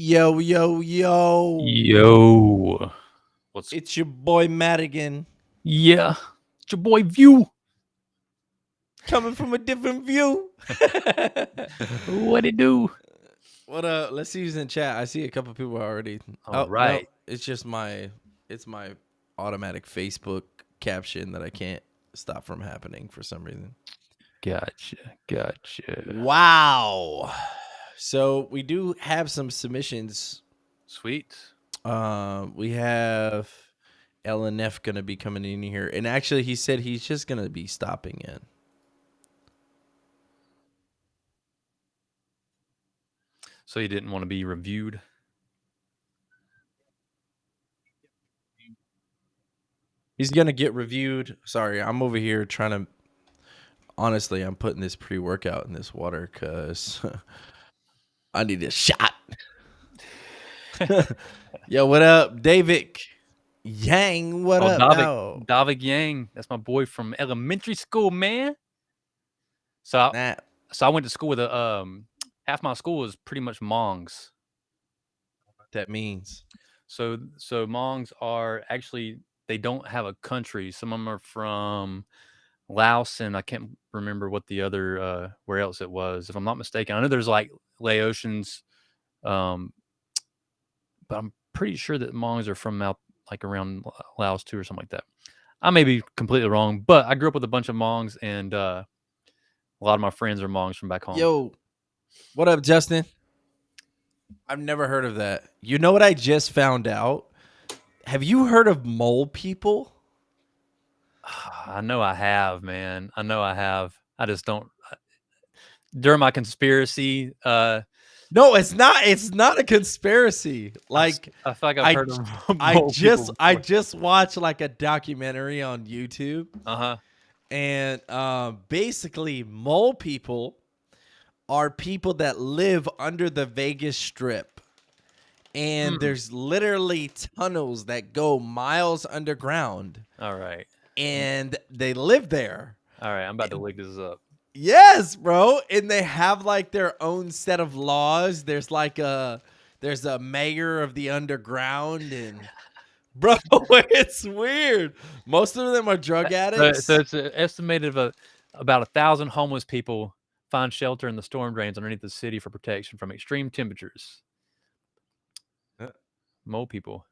Yo, yo, yo. Yo, what's It's your boy Madigan yeah? It's your boy View. coming from a different view. What it do? What let's see who's in chat. I see a couple people already. All Oh, no. right, It's just my automatic Facebook caption that I can't stop from happening for some reason. gotcha. Wow. So we do have some submissions. Sweet. We have LNF gonna be coming in here. And actually he said he's just gonna be stopping in. So you didn't want to be reviewed? He's gonna get reviewed. Sorry, I'm over here trying to. Honestly, I'm putting this pre-workout in this water because I need a shot. Yo, what up, David Yang? What up, dog? Davik Yang. That's my boy from elementary school, man. So, Nah, so I went to school with a half my school was pretty much Mongs. that means. So Mongs are actually, they don't have a country. Some of them are from Laos, and I can't remember what the other where else it was, if I'm not mistaken. I know there's like Laotians, but I'm pretty sure that Mongs are from out like around Laos too, or something like that. I may be completely wrong, but I grew up with a bunch of Mongs, and a lot of my friends are Mongs from back home. Yo, what up, Justin? I've never heard of that. You know what I just found out? Have you heard of mole people? I know I have, man. I know I have. I just don't. During my conspiracy, No, it's not. It's not a conspiracy. Like I feel like I've heard of I just watched like a documentary on YouTube. And basically mole people are people that live under the Vegas Strip. And there's literally tunnels that go miles underground. All right. And they live there. All right, I'm about to look this up. Yes, bro. And they have like their own set of laws. There's a mayor of the underground, and bro, it's weird. Most of them are drug addicts. So it's estimated of about 1,000 homeless people find shelter in the storm drains underneath the city for protection from extreme temperatures. Mole people.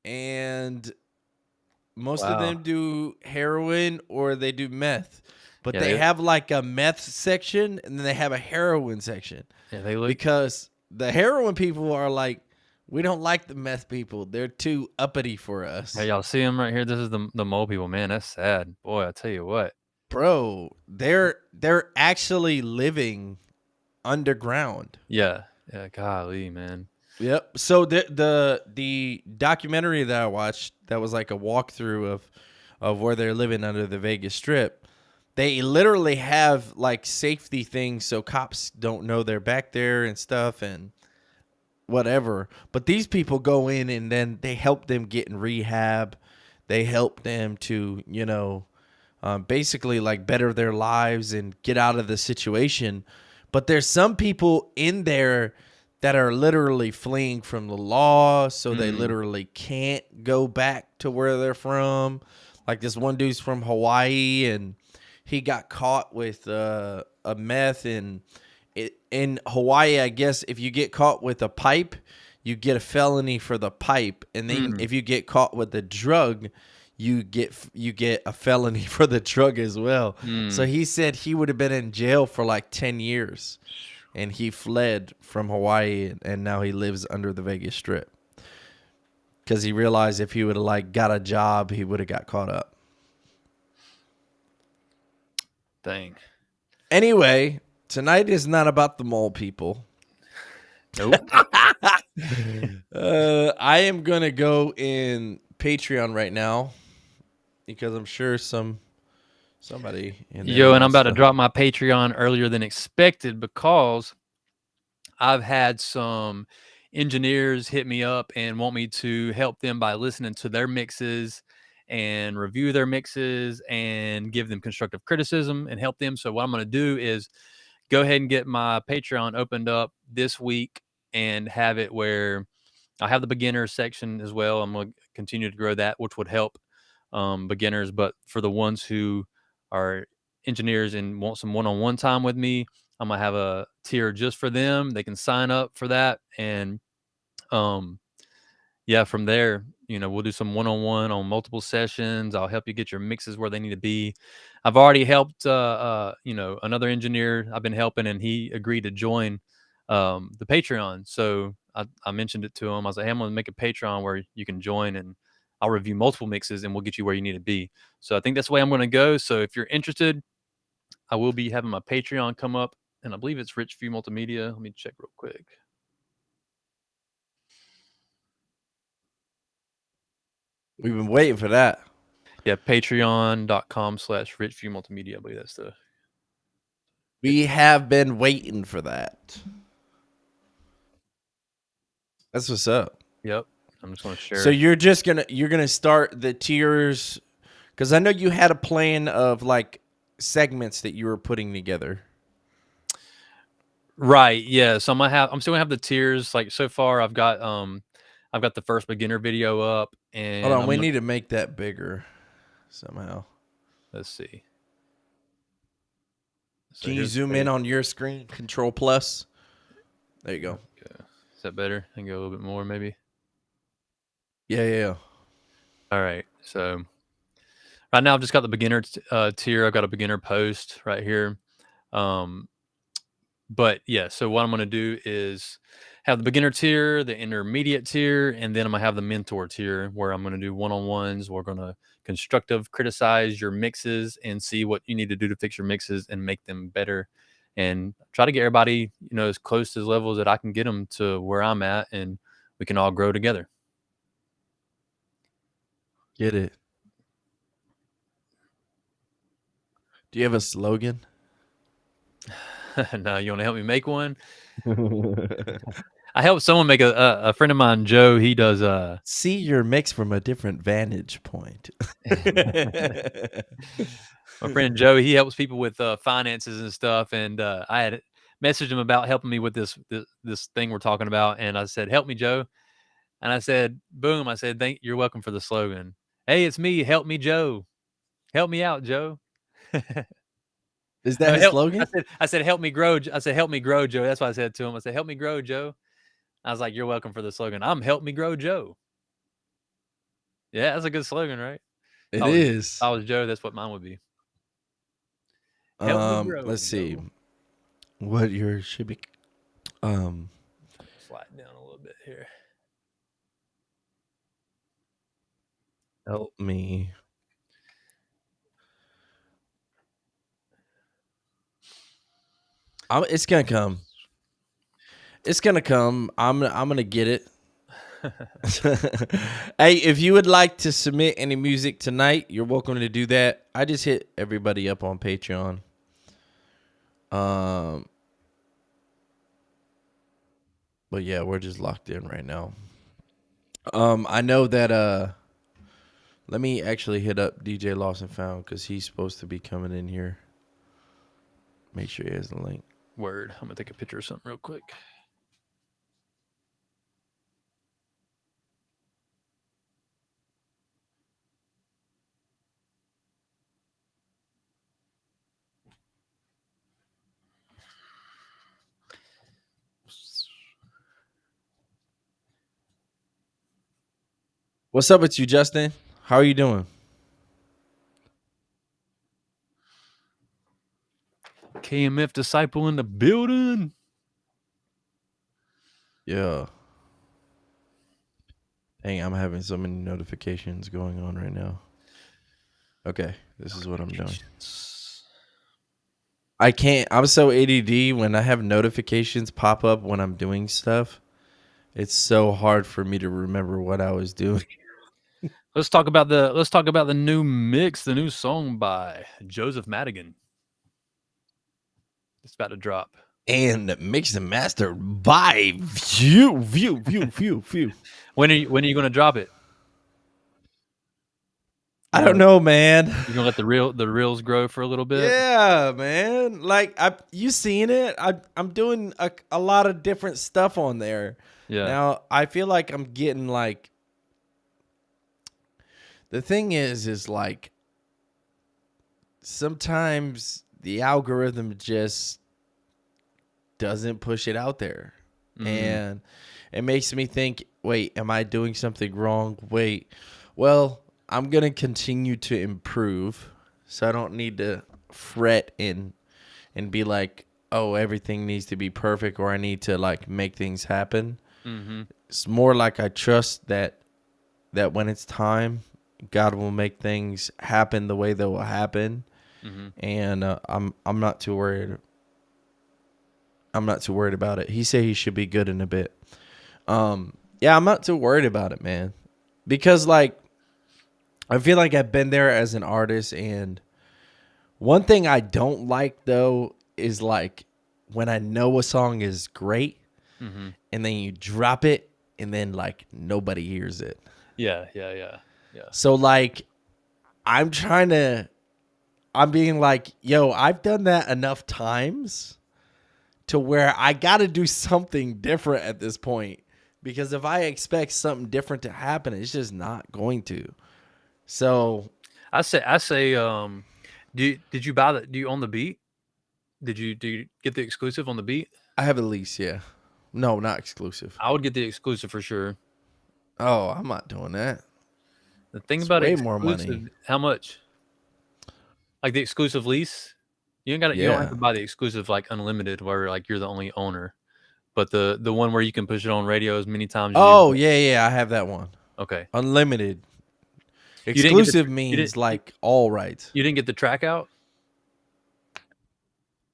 And most of them do heroin or they do meth. But they have like a meth section and then they have a heroin section. Yeah, they look, because the heroin people are like, we don't like the meth people. They're too uppity for us. Hey, y'all see them right here? This is the mole people, man. That's sad. Boy, I tell you what. Bro, they're actually living underground. Yeah. Yeah, golly, man. Yep. So the documentary that I watched, that was like a walkthrough of where they're living under the Vegas Strip. They literally have like safety things so cops don't know they're back there and stuff and whatever. But these people go in and then they help them get in rehab. They help them to, basically like better their lives and get out of the situation. But there's some people in there that are literally fleeing from the law, so they literally can't go back to where they're from. Like this one dude's from Hawaii, and he got caught with a meth. And in Hawaii, I guess if you get caught with a pipe, you get a felony for the pipe. And then if you get caught with the drug, you get a felony for the drug as well. So he said he would have been in jail for like 10 years. And he fled from Hawaii, and now he lives under the Vegas Strip. Because he realized if he would have like got a job, he would have got caught up. Dang. Anyway, tonight is not about the mole people. Nope. I am going to go in Patreon right now because I'm sure somebody in there. Yo, and I'm about to drop my Patreon earlier than expected because I've had some engineers hit me up and want me to help them by listening to their mixes and review their mixes and give them constructive criticism and help them. So what I'm going to do is go ahead and get my Patreon opened up this week and have it where I have the beginner section as well. I'm going to continue to grow that, which would help beginners. But for the ones who are engineers and want some one-on-one time with me, I'm going to have a tier just for them. They can sign up for that. And um, yeah, from there, we'll do some one-on-one on multiple sessions. I'll help you get your mixes where they need to be. I've already helped, another engineer I've been helping, and he agreed to join the Patreon. So I mentioned it to him. I was like, hey, I'm going to make a Patreon where you can join, and I'll review multiple mixes, and we'll get you where you need to be. So I think that's the way I'm going to go. So if you're interested, I will be having my Patreon come up, and I believe it's Richview Multimedia. Let me check real quick. We've been waiting for that. Yeah, patreon.com/Richview Multimedia. I believe that's the. We have been waiting for that. That's what's up. Yep. I'm just going to share. So you're gonna start the tiers, because I know you had a plan of like segments that you were putting together. Right. Yeah. So I'm still gonna have the tiers. Like so far, I've got the first beginner video up, Hold and on, we need to make that bigger somehow. let's see. So Can you zoom in on your screen? Control plus. There you go. Okay. Is that better? I can go a little bit more, maybe. Yeah. All right. So right now, I've just got the beginner tier. I've got a beginner post right here. But yeah, so what I'm going to do is have the beginner tier, the intermediate tier, and then I'm going to have the mentor tier where I'm going to do one-on-ones. We're going to constructive criticize your mixes and see what you need to do to fix your mixes and make them better, and try to get everybody, as close to the levels that I can get them to where I'm at, and we can all grow together. Get it. Do you have a slogan? Now, you want to help me make one? I helped someone make a friend of mine, Joe. He does see your mix from a different vantage point. My friend Joe, he helps people with finances and stuff, and I had messaged him about helping me with this thing we're talking about, and I said, "Help me, Joe," and I said, "Boom!" I said, "You're welcome for the slogan." Hey, it's me. Help me, Joe. Help me out, Joe. Is that his slogan? I said, help me grow. I said, help me grow, Joe. That's what I said to him. I said, help me grow, Joe. I was like, you're welcome for the slogan. I'm help me grow, Joe. Yeah, that's a good slogan, right? It is. If I was Joe, that's what mine would be. Help me grow. Let's see. Joe. What yours should be. Slide down a little bit here. Help me. It's gonna come. It's gonna come. I'm gonna get it. Hey, if you would like to submit any music tonight, you're welcome to do that. I just hit everybody up on Patreon. But yeah, we're just locked in right now. I know that let me actually hit up DJ Lost and Found, because he's supposed to be coming in here. Make sure he has the link. Word. I'm gonna take a picture of something real quick. What's up with you, Justin? How are you doing? KMF Disciple in the building. Yeah. Dang, I'm having so many notifications going on right now. Okay, this is what I'm doing. I can't. I'm so ADD when I have notifications pop up when I'm doing stuff. It's so hard for me to remember what I was doing. Let's talk about the new mix, the new song by Joseph Madigan. It's about to drop. And mixed and mastered by View. When are you going to drop it? I don't know, man. You're gonna let the reels grow for a little bit. Yeah, man. Like you seen it? I'm doing a lot of different stuff on there. Yeah. Now I feel like I'm getting like the thing is like sometimes the algorithm just doesn't push it out there. Mm. And it makes me think, wait, am I doing something wrong? Wait, well, I'm going to continue to improve. So I don't need to fret and be like, oh, everything needs to be perfect or I need to like make things happen. Mm-hmm. It's more like I trust that when it's time, God will make things happen the way they will happen. Mm-hmm. And I'm not too worried. I'm not too worried about it. He said he should be good in a bit. Yeah, I'm not too worried about it, man. Because like I feel like I've been there as an artist, and one thing I don't like though is like when I know a song is great Mm-hmm. and then you drop it and then like nobody hears it. Yeah. Yeah. Yeah. Yeah. So like I'm trying to I'm being like, yo, I've done that enough times to where I got to do something different at this point, because if I expect something different to happen, it's just not going to. So I say, did you buy the? Do you own the beat? Do you get the exclusive on the beat? I have a lease, yeah. No, not exclusive. I would get the exclusive for sure. Oh, I'm not doing that. The thing It's about way more money. exclusive, how much? Like the exclusive lease, you don't have Yeah. to buy the exclusive like unlimited where like you're the only owner. But the one where you can push it on radio as many times as you Oh, want. yeah, yeah, I have that one. Okay. Unlimited. You didn't get the Exclusive you didn't means like all rights. you didn't get the track out?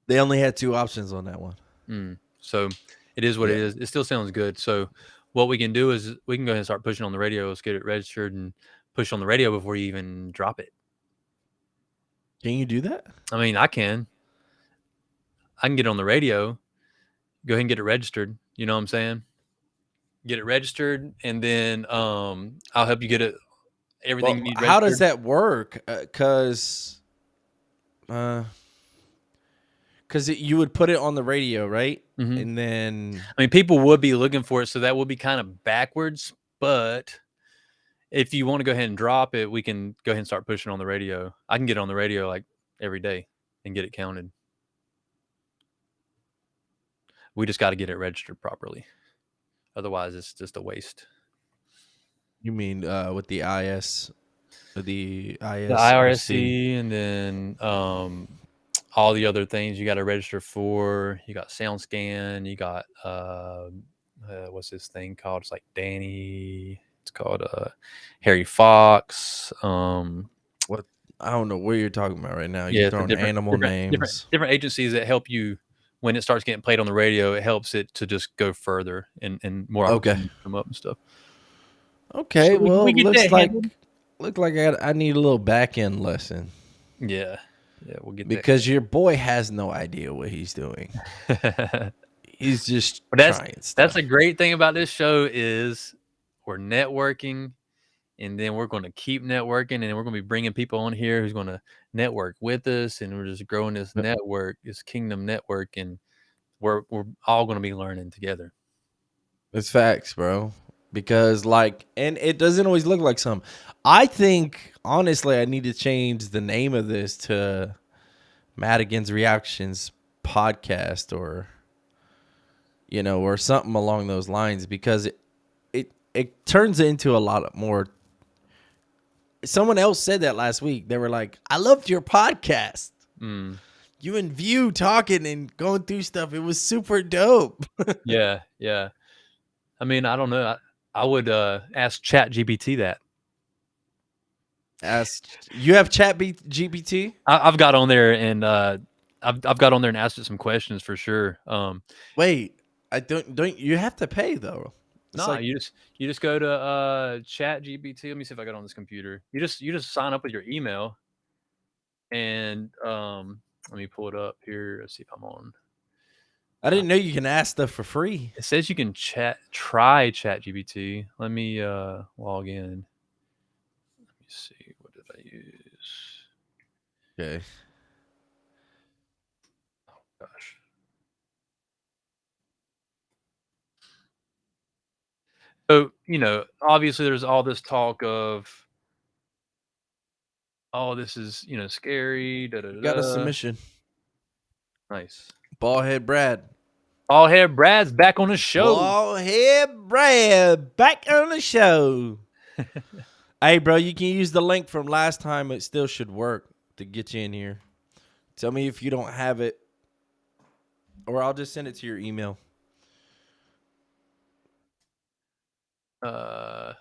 They only had two options on that one. So it is what it Yeah. is. It still sounds good. So what we can do is we can go ahead and start pushing on the radio. Let's get it registered and push on the radio before you even drop it. Can you do that? I mean, I can. I can get it on the radio. Go ahead and get it registered. You know what I'm saying? Get it registered, and then I'll help you get it everything you Well, need how does registered. that work? Because you would put it on the radio, right? Mhm. And then I mean, people would be looking for it, so that would be kind of backwards. But if you want to go ahead and drop it, we can go ahead and start pushing on the radio. I can get it on the radio like every day and get it counted. We just got to get it registered properly. Otherwise, it's just a waste. you mean with the the The ISRC. IRSC and then all the other things you got to register for. You got sound scan. You got what's this thing called? It's like Danny. It's called Harry Fox. What, I don't know what you're talking about right now. You're Yeah, it's the throwing animal names. different agencies that help you when it starts getting played on the radio. It helps it to just go further and more Okay. opportunities come up and stuff. Okay. So Well, we get that handled. look like I need a little back end lesson, Yeah, yeah, we'll get because your boy has no idea what he's doing. that. He's just But trying that's stuff. the great thing about this show is we're networking, and then we're going to keep networking, and then we're going to be bringing people on here who's going to network with us, and we're just growing this network, this kingdom network, and we're all going to be learning together. It's facts, bro. Because like, and it doesn't always look like some. I think honestly, I need to change the name of this to Madigans Reactions Podcast, or or something along those lines, because it turns into a lot more. Someone else said that last week. They were like, "I loved your podcast. Mm. You and View talking and going through stuff. It was super dope." Yeah, yeah. I mean, I don't know. I would ask Chat GPT that. You have Chat GPT? I've got on there and I've got on there and asked it some questions for sure. Wait, I don't you have to pay though. It's No, like, you just go to Chat GPT. Let me see if I got it on this computer. You just sign up with your email and let me pull it up here. Let's see if I'm on. I didn't know you can ask stuff for free. It says you can try Chat GPT. Let me log in. Let me see. What did I Okay. Gosh. So, obviously there's all this talk of, oh, this is, scary, da da We got a da. submission. Nice. Ballhead Brad. All hair Brad's back on the show. Ballhead Brad back on the show. Hey, bro, you can use the link from last time. It still should work to get you in here. Tell me if you don't have it, or I'll just send it to your email. Here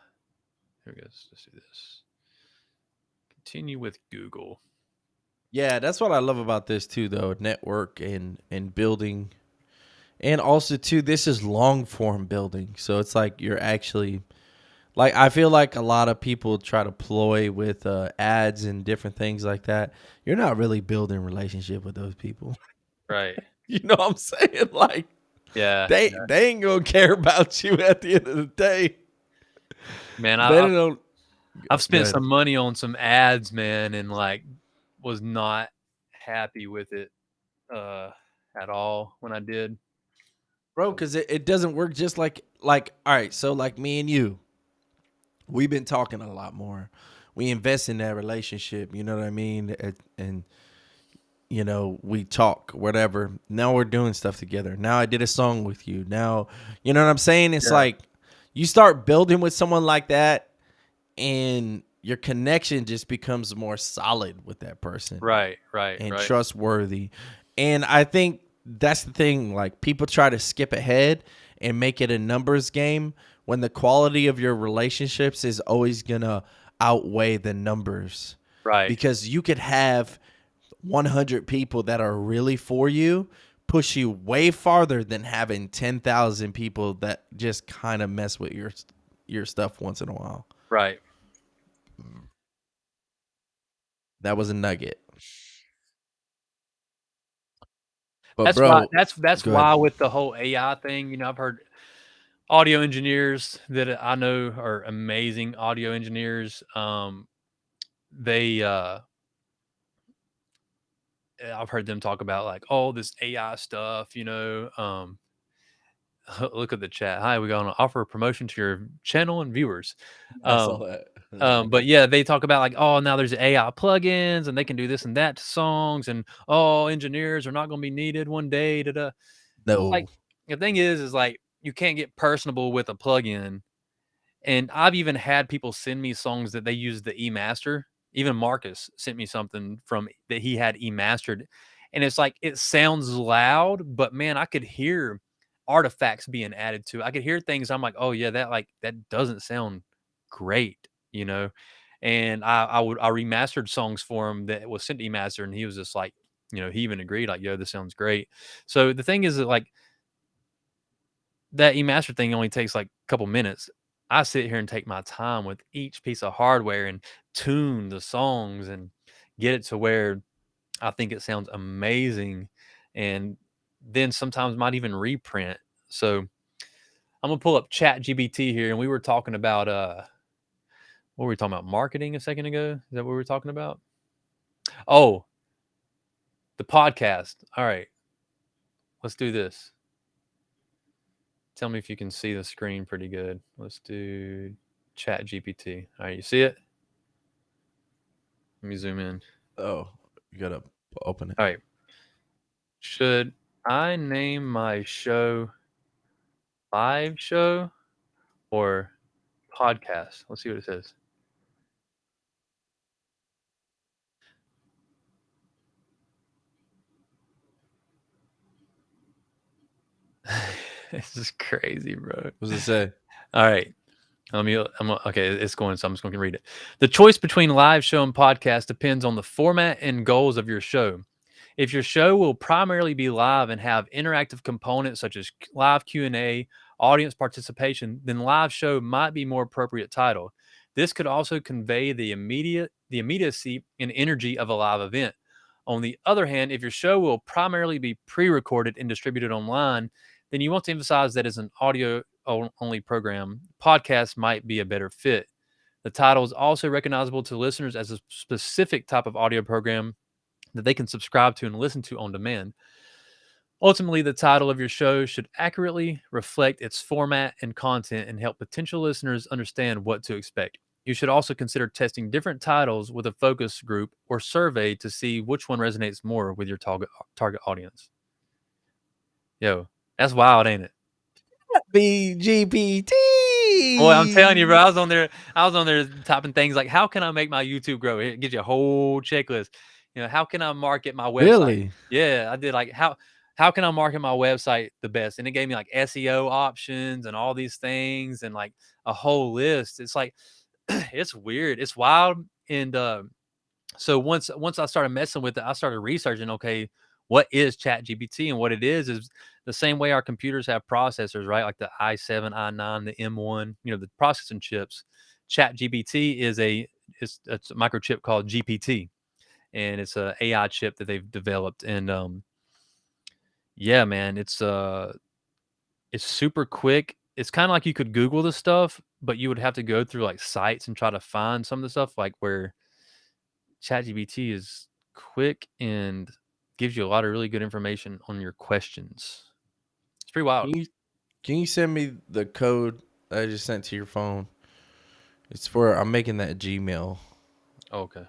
we go. Let's do this. Continue with Google. Yeah, that's what I love about this too, though. Network and building. And also too, this is long form building. So it's like you're actually like I feel like a lot of people try to ploy with ads and different things like that. You're not really building relationship with those people. Right. You know what I'm saying? Like Yeah. they ain't gonna care about you at the end of the day. Man, They don't. I've Go spent ahead. some money on some ads, man, and like was not happy with it at all when I did. Bro, because it doesn't work just like all right, so like me and you, we've been talking a lot more. We invest in that relationship, you know what I mean? And you know, we talk, whatever. Now we're doing stuff together. Now I did a song with you. Now, you know what I'm saying? It's Yeah. like you start building with someone like that and your connection just becomes more solid with that person Right. and trustworthy. And I think that's the thing. Like people try to skip ahead and make it a numbers game when the quality of your relationships is always gonna outweigh the numbers. Right. Because you could have 100 people that are really for you push you way farther than having 10,000 people that just kind of mess with your stuff once in a while. Right. That was a nugget. But That's why bro, that's go ahead. why with the whole AI thing, I've heard audio engineers that I know are amazing audio engineers. They I've heard them talk about like all this AI stuff, look at the chat. Hi, we going to offer a promotion to your channel and viewers. I saw Um, that. but yeah, they talk about like, oh, now there's AI plugins and they can do this and that to songs, and oh, engineers are not going to be needed one day. Da da. Like No. the thing is like you can't get personable with a plugin. And I've even had people send me songs that they use the E-master. Even Marcus sent me something from that he had E-mastered. And it's like it sounds loud, but man, I could hear artifacts being added to it. I could hear things I'm like, "Oh yeah, that doesn't sound great," you know? And I remastered songs for him that was sent to E-master, and he was just like, he even agreed like, "Yo, this sounds great." So the thing is that like that e-master thing only takes like a couple minutes. I sit here and take my time with each piece of hardware and tune the songs and get it to where I think it sounds amazing, and then sometimes might even reprint. So I'm gonna pull up Chat GBT here, and we were talking about what were we talking about? Marketing a second ago? Is that what we were talking about? Oh, the podcast. All right, let's do this. Tell me if you can see the screen pretty good. Let's do Chat GPT. All right, you see it? Let me zoom in. Oh, you gotta open it. All right. Should I name my show live show or podcast? Let's see what it says. This is crazy, bro. What does it say? All right. Okay, it's going, so I'm just going to read it. The choice between live show and podcast depends on the format and goals of your show. If your show will primarily be live and have interactive components such as live Q&A, audience participation, then live show might be more appropriate title. This could also convey the immediacy and energy of a live event. On the other hand, if your show will primarily be pre-recorded and distributed online, then you want to emphasize that as an audio only program, podcast might be a better fit. The title is also recognizable to listeners as a specific type of audio program. that they can subscribe to and listen to on demand. Ultimately, the title of your show should accurately reflect its format and content and help potential listeners understand what to expect. You should also consider testing different titles with a focus group or survey to see which one resonates more with your target audience. Yo, that's wild, ain't it? BGPT. Boy, I'm telling you, bro. I was on there typing things like, "How can I make my YouTube grow?" It gives you a whole checklist. How can I market my website? Really? Yeah, I did like how can I market my website the best? And it gave me like SEO options and all these things and like a whole list. It's like it's weird. It's wild. And so once I started messing with it, I started researching, okay, what is Chat GPT? And what it is the same way our computers have processors, right? Like the i7, i9, the M1, the processing chips. Chat GPT it's a microchip called GPT, and it's a AI chip that they've developed. And yeah, man, it's super quick. It's kind of like you could Google the stuff, but you would have to go through like sites and try to find some of the stuff, like where ChatGPT is quick and gives you a lot of really good information on your questions. It's pretty wild. Can you send me the code that I just sent to your phone? It's for I'm making that Gmail Oh, okay.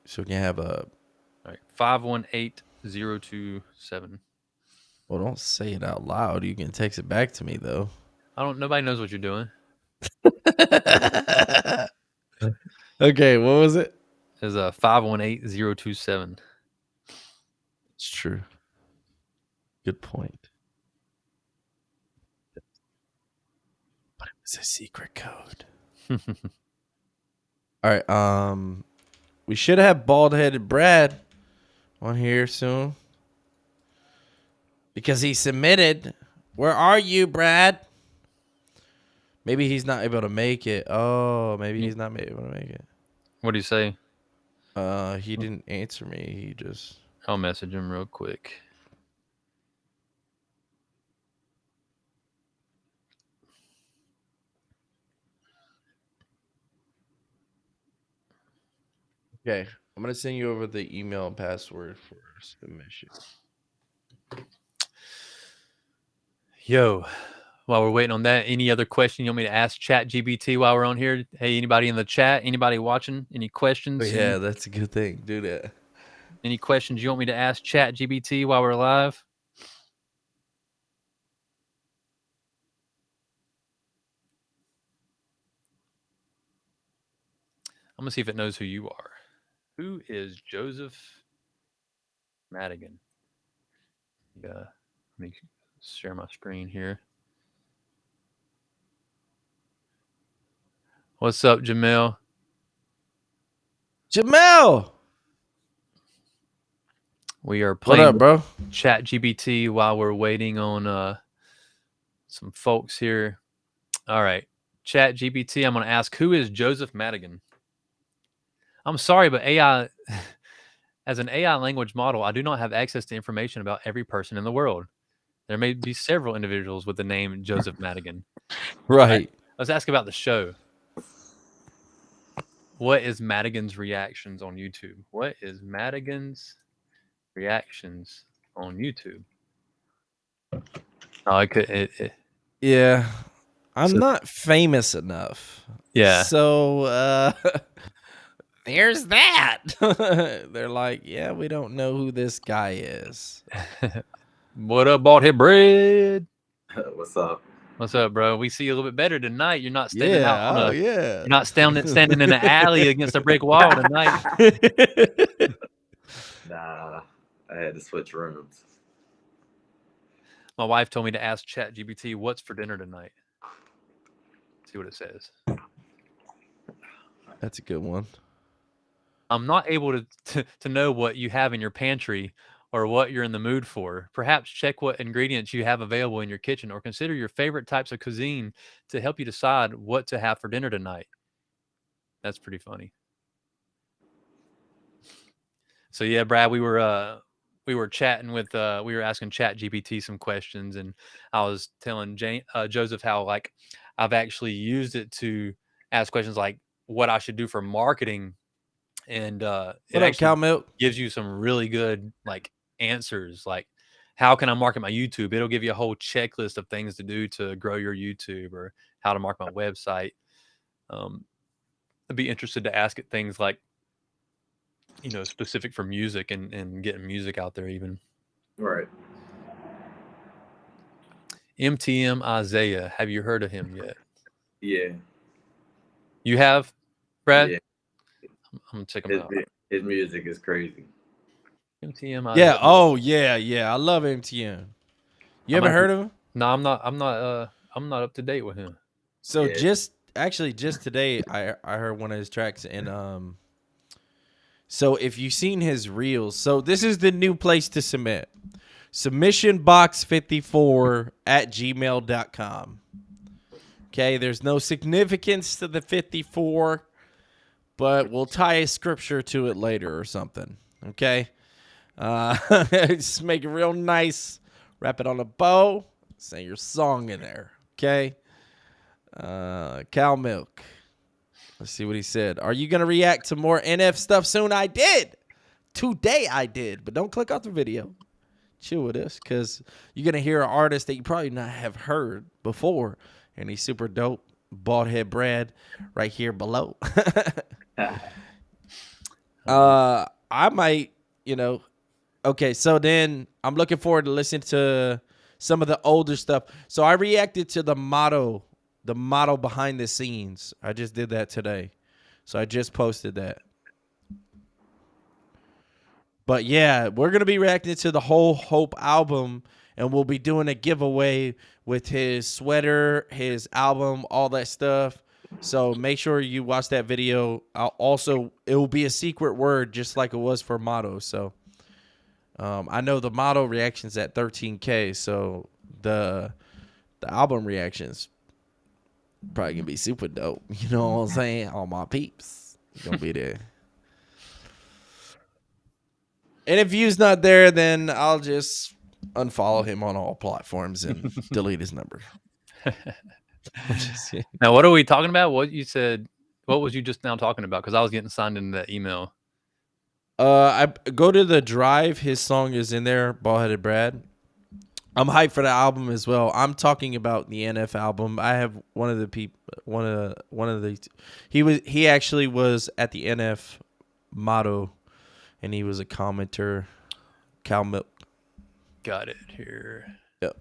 so we can have a. All right. 518027. Well, don't say it out loud. You can text it back to me though. Nobody knows what you're doing. Okay, what was it? It's a 518027. It's true. Good point. But it was a secret code. All right. We should have bald-headed Brad on here soon because he submitted. Where are you, Brad? Maybe he's not able to make it. Oh, maybe he's not able to make it. What do you say? He didn't answer me. He just. I'll message him real quick. Okay, I'm gonna send you over the email and password for submission. Yo, while we're waiting on that, any other question you want me to ask ChatGPT while we're on here? Hey, anybody in the chat? Anybody watching? Any questions? Oh, yeah, that's a good thing. Do that. Any questions you want me to ask ChatGPT while we're live? I'm gonna see if it knows who you are. Who is Joseph Madigan? Yeah, let me share my screen here. What's up, Jamel? Jamel, We are what playing up, bro? ChatGPT while we're waiting on some folks here. All right, ChatGPT. I'm gonna ask, who is Joseph Madigan? I'm sorry, but AI, as an AI language model, I do not have access to information about every person in the world. There may be several individuals with the name Joseph Madigan. Right. Let's ask about the show. What is Madigan's reactions on YouTube? What is Madigan's reactions on YouTube? Oh, I could. Yeah, I'm So, not famous enough. yeah. So there's that. They're like, yeah, we don't know who this guy is. What up, bald head bread? What's up? What's up, bro? We see you a little bit better tonight. You're not standing out Yeah. on Oh, a. yeah. You're not standing in an alley against a brick wall tonight. Nah, I had to switch rooms. My wife told me to ask ChatGPT what's for dinner tonight. See what it says. That's a good one. I'm not able to know what you have in your pantry or what you're in the mood for. Perhaps check what ingredients you have available in your kitchen or consider your favorite types of cuisine to help you decide what to have for dinner tonight. That's pretty funny. So yeah, Brad, we were chatting with we were asking ChatGPT some questions, and I was telling Joseph how like I've actually used it to ask questions like what I should do for marketing. and What it up, Cow actually Milk? gives you some really good like answers. Like, how can I market my YouTube? It'll give you a whole checklist of things to do to grow your YouTube, or how to market my website. I'd be interested to ask it things like, specific for music and getting music out there even. Right. MTM Isaiah, have you heard of him yet? Yeah. You have, Brad? Yeah. I'm gonna check him out. His music is crazy. MTM Yeah. Isaiah. Oh, yeah. I love MTN. You ever heard of him? No, I'm not. I'm not up to date with him. So Yeah. just today, I heard one of his tracks, and so if you've seen his reels, so this is the new place to submit. Submissionbox54@gmail.com. Okay, there's no significance to the 54, but we'll tie a scripture to it later or something. Okay, just make it real nice, wrap it on a bow, say your song in there. Okay, Cow Milk. Let's see what he said. Are you gonna react to more NF stuff soon? I did. Today I did, but don't click off the video. Chill with us, because you're going to hear an artist that you probably not have heard before, and he's super dope. Bald head Brad right here below. I might, okay, so then I'm looking forward to listening to some of the older stuff. So I reacted to the motto behind the scenes. I just did that today. So I just posted that. But yeah, we're going to be reacting to the whole Hope album, and we'll be doing a giveaway with his sweater, his album, all that stuff. So make sure you watch that video. It will be a secret word just like it was for Motto. So I know the Motto reaction's at 13K, so the album reactions probably going to be super dope. You know what I'm saying? All my peeps going to be there. And if view's not there, then I'll just unfollow him on all platforms and delete his number. Now, what are we talking about? What you said? What was you just now talking about? Because I was getting signed into that email. I go to the drive. His song is in there. Bald-headed Brad. I'm hyped for the album as well. I'm talking about the NF album. I have one of the people. He actually was at the NF motto. And he was a commenter, Cow Milk. Got it here. Yep.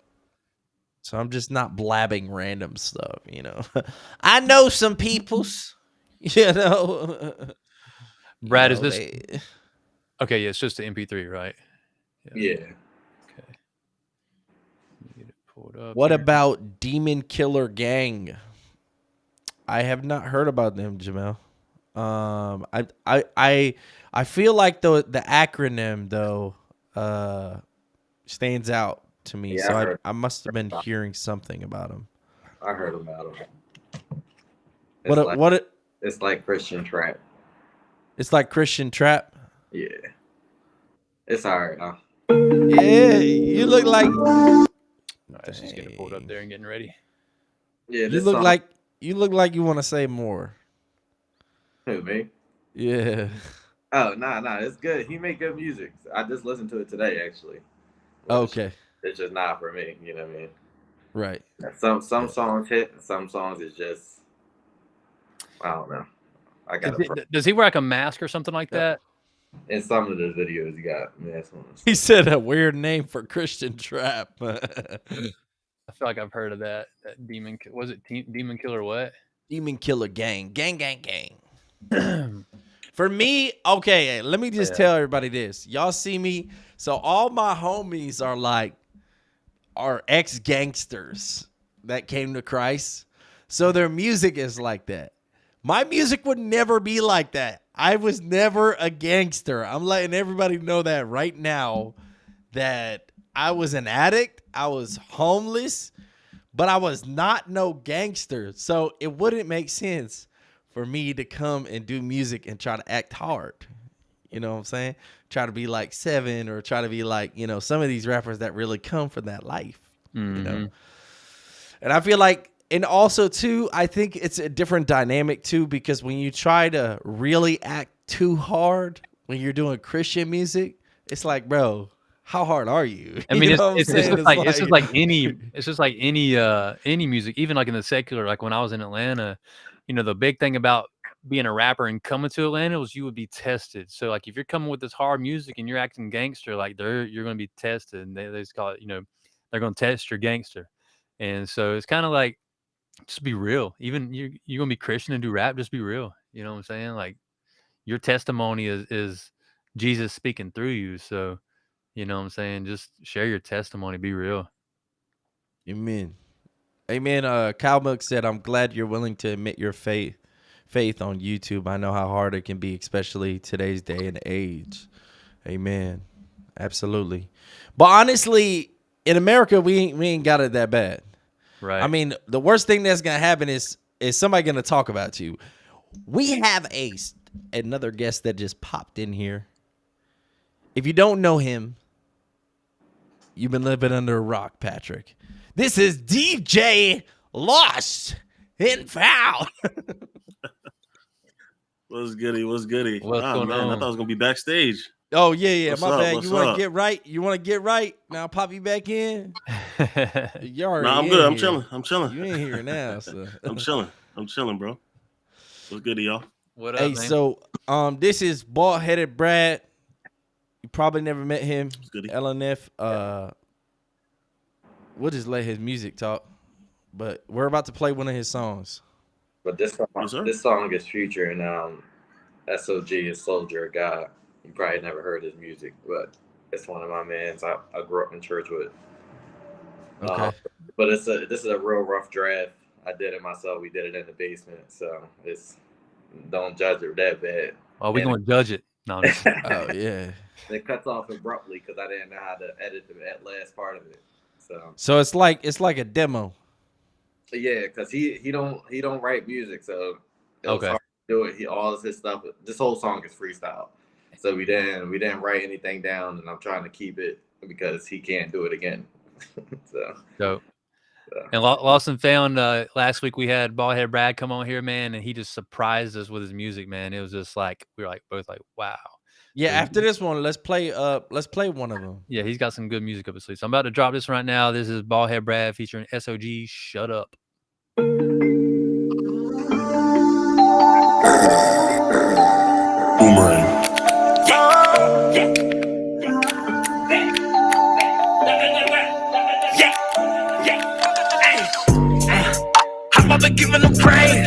So I'm just not blabbing random stuff, I know some peoples, Brad, is this... Okay, yeah, it's just the MP3, right? Yeah. Okay. Get it pulled up what here. about Demon Killer Gang? I have not heard about them, Jamel. I feel like the acronym though stands out to me. Yeah, so I must have been hearing something about them. I heard about them. It's like Christian trap. It's like Christian trap. Yeah. It's alright. Yeah, you look like. All right, just getting it pulled up there and getting ready. Yeah, you look like you want to say more. Who, me? Yeah. Oh, nah, it's good. He make good music. I just listened to it today, actually. Okay. It's just not for me, you know what I mean? Right. Some songs hit, and some songs is just, I don't know. Does he wear like a mask or something like that? In some of the videos, he got masks on. He said a weird name for Christian trap. I feel like I've heard of that. That demon. Was it Demon Killer what? Demon Killer Gang. Gang. For me, okay, let me just tell everybody this. Y'all see me? So all my homies are ex-gangsters that came to Christ. So their music is like that. My music would never be like that. I was never a gangster. I'm letting everybody know that right now, that I was an addict. I was homeless, but I was not no gangster. So it wouldn't make sense for me to come and do music and try to act hard. You know what I'm saying? Try to be like Seven, or try to be like, some of these rappers that really come from that life, And I feel like, and also too, I think it's a different dynamic too, because when you try to really act too hard when you're doing Christian music, it's like, bro, how hard are you? I mean, You know what I'm it's saying? just like it's just like any music, even like in the secular. Like when I was in Atlanta, you know, the big thing about being a rapper and coming to Atlanta was you would be tested. So like if you're coming with this hard music and you're acting gangster, like you're going to be tested, and they just call it, you know, they're going to test your gangster. And so it's kind of like, just be real. Even you're going to be Christian and do rap, just be real. You know what I'm saying? Like your testimony is Jesus speaking through you. So, you know what I'm saying? Just share your testimony, be real. Amen. Amen. Kyle Milk said, I'm glad you're willing to admit your faith on YouTube. I know how hard it can be, especially today's day and age. Amen. Absolutely. But honestly, in America, we ain't got it that bad. Right. I mean, the worst thing that's gonna happen is somebody gonna talk about you. We have another guest that just popped in here. If you don't know him, you've been living under a rock, Patrick. This is DJ Lost and Found. What's goody? What's goody? What's going man, on? I thought I was gonna be backstage. Oh yeah, What's my up? bad. What's You want up? to get right? You want to get right? Now I'll pop you back in. You already Nah, I'm in good. I'm here. chilling. I'm chilling. You ain't here now, so I'm chilling. I'm chilling, bro. What's goody, y'all? What up, Hey, man? so this is bald headed Brad. You probably never met him. What's goody? LNF. We'll just let his music talk. But we're about to play one of his songs. But this Yes, sir. song is featuring SOG is Soldier of God. You probably never heard his music, but it's one of my mans I grew up in church with. Okay. But this is a real rough draft. I did it myself. We did it in the basement, so don't judge it that bad. Oh, we gonna judge it. No, Oh yeah. It cuts off abruptly because I didn't know how to edit that last part of it. So it's like a demo. Yeah, because he don't write music, so it was Okay. hard to do it. All of his stuff. This whole song is freestyle, so we didn't write anything down, and I'm trying to keep it because he can't do it again. Dope. And Lost and Found, last week we had Ballhead Brad come on here, man, and he just surprised us with his music, man. It was just like we were like both like, wow. Yeah, after this one, let's play one of them. Yeah, he's got some good music up his sleeve. So I'm about to drop this right now. This is Ballhead Brad featuring SOG. Shut up. Boomerang. I'm up and giving them praise.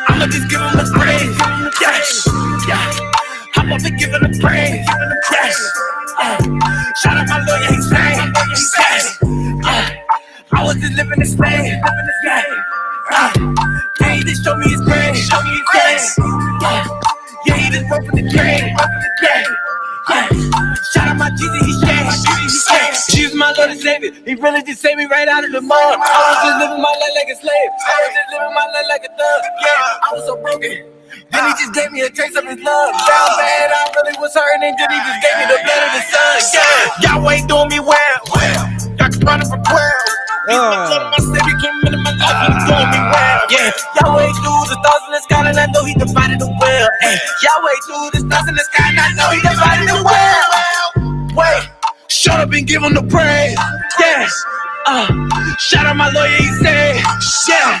I'ma just give them the praise. I'm up and giving them praise. Shout out my lawyer, he's saying. I was just living this thing. Yeah, he just showed me his grace. Yeah, he just broke from the grave. Shout out my Jesus, he's changed. Jesus, my Lord and Savior. He really just saved me right out of the mud. I was just living my life like a slave. I was just living my life like a thug. Yeah, I was so broken. Then he just gave me a taste of his love. Down bad, I really was hurting, and then he just gave me the blood of the sun. Yeah, Yahweh doing me well. Y'all can run it for 12. He's my blood of my Savior came into my life, he's doing me well. Yeah, Yahweh do the stars in the sky, and I know he divided the well. Hey, Yahweh do the stars in the sky, and I know he divided the well. Wait, shut up and give him the praise. Yeah, shout out my lawyer, he said. Yeah,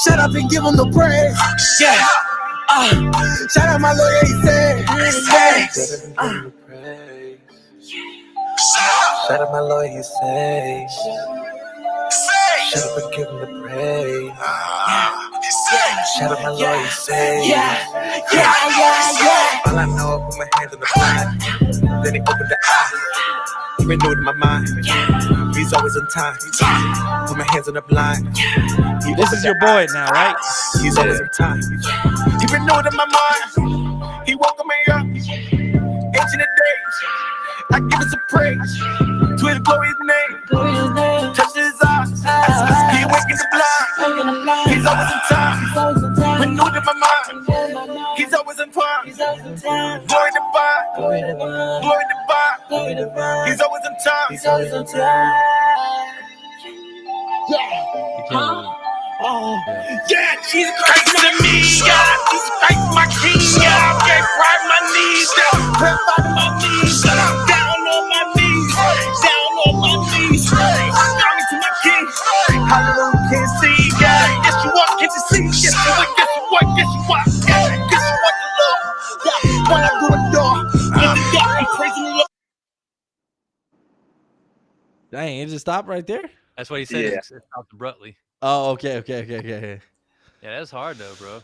shut up and give him the praise. Yeah, shout out my lawyer, he said. Shout out my lawyer, he says. Shut up and give him the praise. Shout out my lawyer, he says. All I know, I put my hands on the blind. Then he opened the eye. He renewed my mind. He's always on time. Put my hands on the blind. This is your boy now, right? He's always on time. He renewed in my mind. He woke me up. Ancient of days. I give us a praise. To his glorious name. Touch his eyes. He awakened the blind. He's always in time. Renewed in my mind. He's always in time. Glory divine. Glory divine. He's always in time. Oh, yeah, Jesus Christ to me, yeah. Jesus Christ, my King, yeah. I can't cry my knees, yeah. Press on my knees, down on my knees, down on my knees. Down to my King. Hallelujah, can't see, yeah. Yes, you are, can't you see? Yes, you are, yes, you are, yes, you are. Yeah, yes, you are the Lord. Yeah, when I do a door, with the God, I'm praising the Lord. Dang, it just stopped right there. That's what he said. Yeah. It stopped abruptly. Oh, okay. Yeah, that's hard though, bro.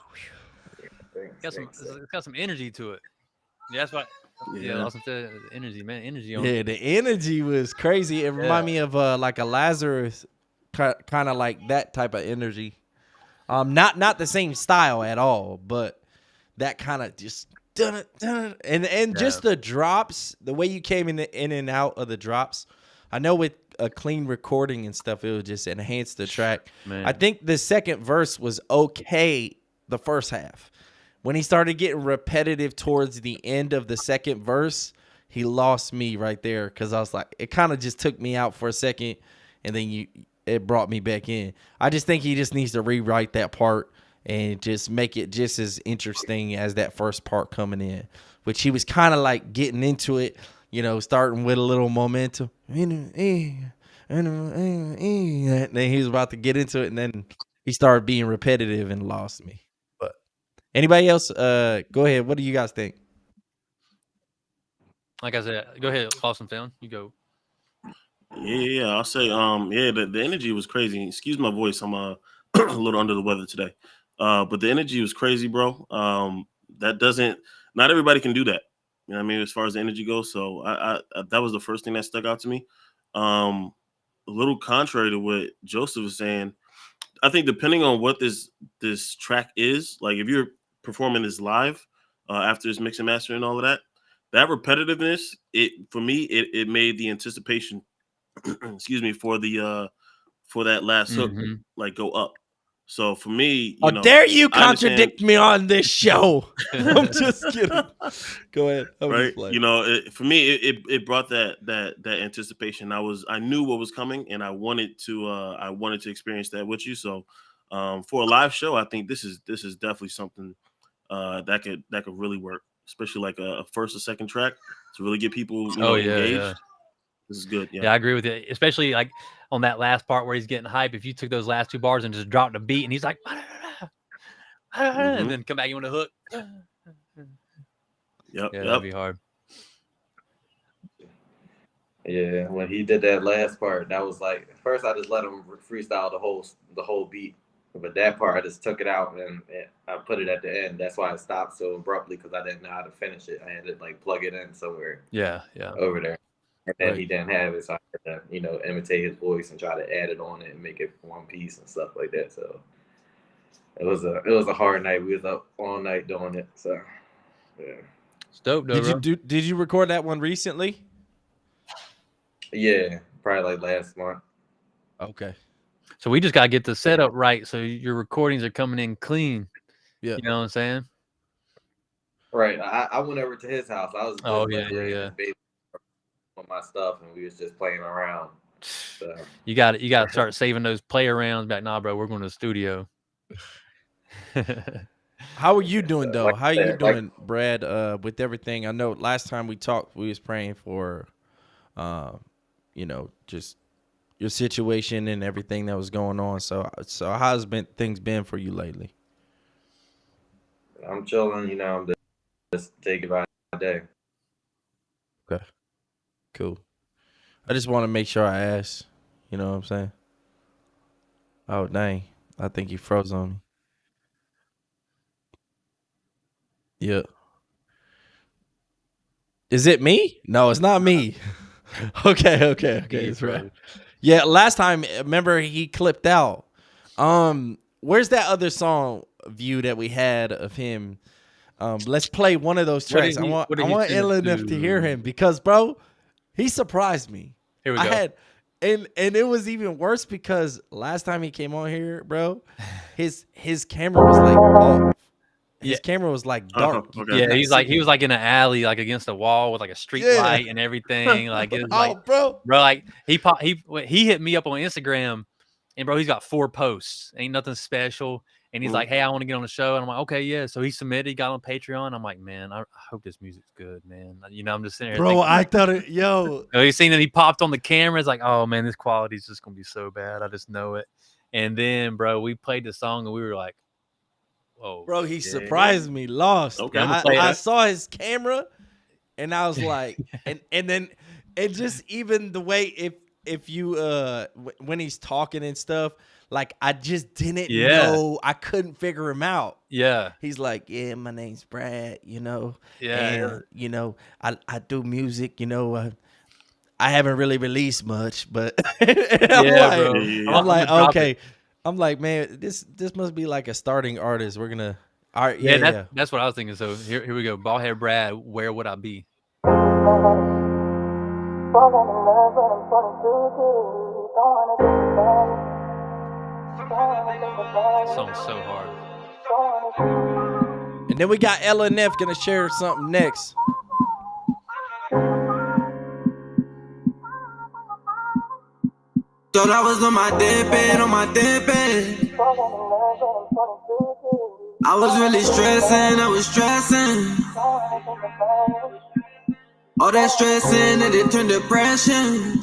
It's got some energy to it. Yeah, that's what. Yeah, Lawson said energy, man. Energy on. Yeah, the energy was crazy. It reminded me of like a Lazarus, kind of like that type of energy. Not the same style at all, but that kind of just dun it, and just the drops, the way you came in and out of the drops. I know with a clean recording and stuff, it would just enhance the track. Man. I think the second verse was okay. The first half. When he started getting repetitive towards the end of the second verse, he lost me right there because I was like, it kind of just took me out for a second, and then it brought me back in. I just think he just needs to rewrite that part and just make it just as interesting as that first part coming in, which he was kind of like getting into it, you know, starting with a little momentum. And then he was about to get into it, and then he started being repetitive and lost me. Anybody else? Go ahead. What do you guys think? Like I said, go ahead, Lawson Found. You go. Yeah. I'll say, the energy was crazy. Excuse my voice. I'm a little under the weather today. But the energy was crazy, bro. Not everybody can do that. You know what I mean? As far as the energy goes. So I that was the first thing that stuck out to me. A little contrary to what Joseph was saying, I think depending on what this track is, like if you're performing this live after it's mix and master and all of that repetitiveness, it made the anticipation excuse me for that last hook like go up. So for me, you know, dare you contradict me on this show? I'm just kidding. Go ahead. Right, you know, for me, it brought that anticipation. I knew what was coming, and I wanted to experience that with you. So for a live show, I think this is definitely something that could really work, especially like a first or second track to really get people engaged. Yeah. This is good. Yeah, I agree with you. Especially like on that last part where he's getting hype. If you took those last two bars and just dropped the beat, and he's like, and then come back on the hook. That'd be hard. Yeah, when he did that last part, that was like at first I just let him freestyle the whole beat, but that part I just took it out and I put it at the end. That's why I stopped so abruptly because I didn't know how to finish it. I had to like plug it in somewhere. Yeah. Over there. And then he didn't have it, so I had to, imitate his voice and try to add it on it and make it one piece and stuff like that. So it was a hard night. We was up all night doing it. So yeah. It's dope, though. Did you record that one recently? Yeah, probably like last month. Okay. So we just gotta get the setup right so your recordings are coming in clean. Yeah. You know what I'm saying? Right. I went over to his house. I was yeah. On my stuff, and we was just playing around. So. You got to start saving those play arounds. Back, nah, bro, we're going to the studio. How are you doing though? How are you doing, Brad? With everything, I know last time we talked, we was praying for, just your situation and everything that was going on. So how's things been for you lately? I'm chilling. I'm just taking my day. Okay. Cool. I just want to make sure I ask. You know what I'm saying? Oh, dang. I think he froze on me. Yeah. Is it me? No, it's not me. Okay. That's right. Yeah, last time, remember, he clipped out. Where's that other song view that we had of him? Let's play one of those tracks. I want LNF to hear him because, bro, he surprised me. Here we go. And it was even worse because last time he came on here, bro, his camera was like off. His camera was like dark. Yeah, he was like in an alley, like against a wall with like a street light and everything. Like it was like, bro, like he hit me up on Instagram And bro, he's got 4 posts. Ain't nothing special. And he's like, "Hey, I want to get on the show." And I'm like, "Okay, yeah." So he submitted, got on Patreon. I'm like, "Man, I hope this music's good, man." I'm just sitting here Bro, thinking, I thought it, yo. you seen that he popped on the camera. It's like, "Oh man, this quality's just gonna be so bad. I just know it." And then, bro, we played the song and we were like, "Oh, Bro, he surprised me, lost. Okay. I'm gonna play I it. saw his camera and I was like, and then just even the way if you when he's talking and stuff, like I just didn't know, I couldn't figure him out. Yeah, He's like, yeah, my name's Brad, yeah, and I do music, I haven't really released much, but I'm Yeah, like, bro. Yeah. I'm like, gonna drop okay. it. I'm like, man, this must be like a starting artist. We're gonna, all right, Yeah, yeah. that's what I was thinking. So here we go. Ballhead Brad, where would I be? That song's so hard. And then we got LNF gonna share something next. Thought I was on my deathbed, I was really stressing, All that stressing and it turned depression.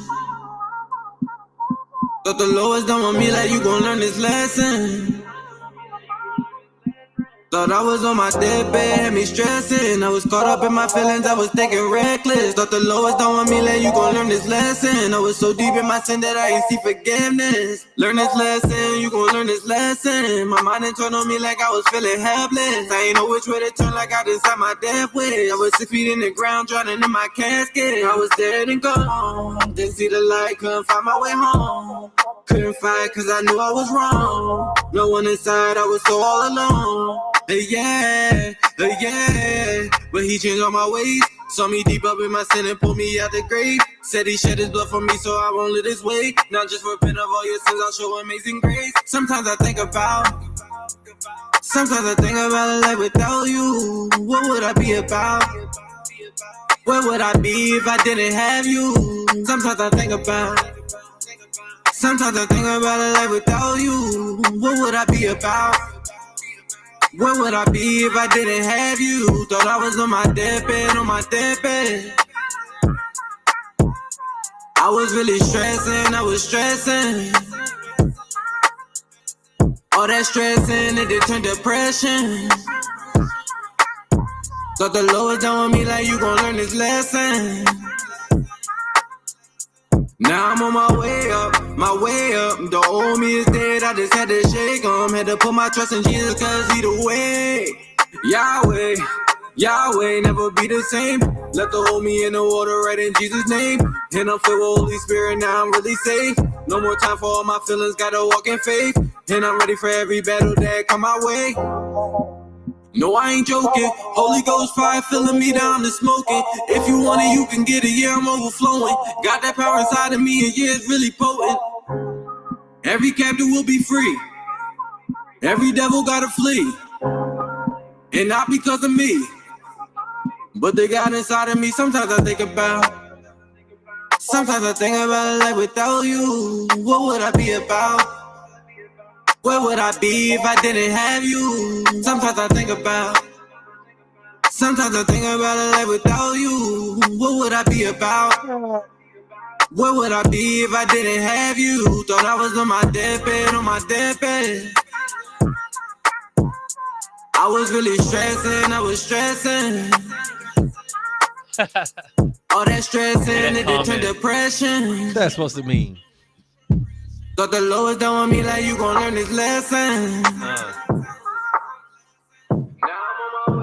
Thought the Lord's done with me like you gon' learn this lesson. Thought I was on my deathbed, had me stressing. I was caught up in my feelings, I was thinking reckless. Thought the Lord's done with me like you gon' learn this lesson. I was so deep in my sin that I ain't see forgiveness. Learn this lesson, you gon' learn this lesson. My mind ain't turned on me like I was feeling helpless. I ain't know which way to turn like I just had my death wish. I was 6 feet in the ground, drowning in my casket. I was dead and gone, didn't see the light, couldn't find my way home. Couldn't fight cause I knew I was wrong. No one inside, I was so all alone. Yeah. But he changed all my ways. Saw me deep up in my sin and pulled me out the grave. Said he shed his blood for me so I won't live this way. Not just repent of all your sins, I'll show amazing grace. Sometimes I think about a life without you. What would I be about? Where would I be if I didn't have you? Sometimes I think about a life without you. What would I be about? Where would I be if I didn't have you? Thought I was on my deathbed, I was really stressing, All that stressing, it turned depression. Thought the Lord was done with me like you gon' learn this lesson. Now I'm on my way up. The old me is dead, I just had to shake 'em. Had to put my trust in Jesus cause he the way. Yahweh, never be the same. Left to hold me in the water right in Jesus' name. And I'm filled with Holy Spirit, now I'm really safe. No more time for all my feelings, gotta walk in faith. And I'm ready for every battle that come my way. No, I ain't joking. Holy Ghost fire filling me down to smoking. If you want it, you can get it. Yeah, I'm overflowing. Got that power inside of me, and yeah, it's really potent. Every captive will be free. Every devil gotta flee. And not because of me, but the God inside of me. Sometimes I think about a life without you. What would I be about? Where would I be if I didn't have you? Sometimes I think about a life without you. What would I be about? Where would I be if I didn't have you? Thought I was on my deathbed, I was really stressing, All that stressing, it turned depression. That's supposed to mean. Thought the Lord was done with me like you gon' learn this lesson. Now I'm on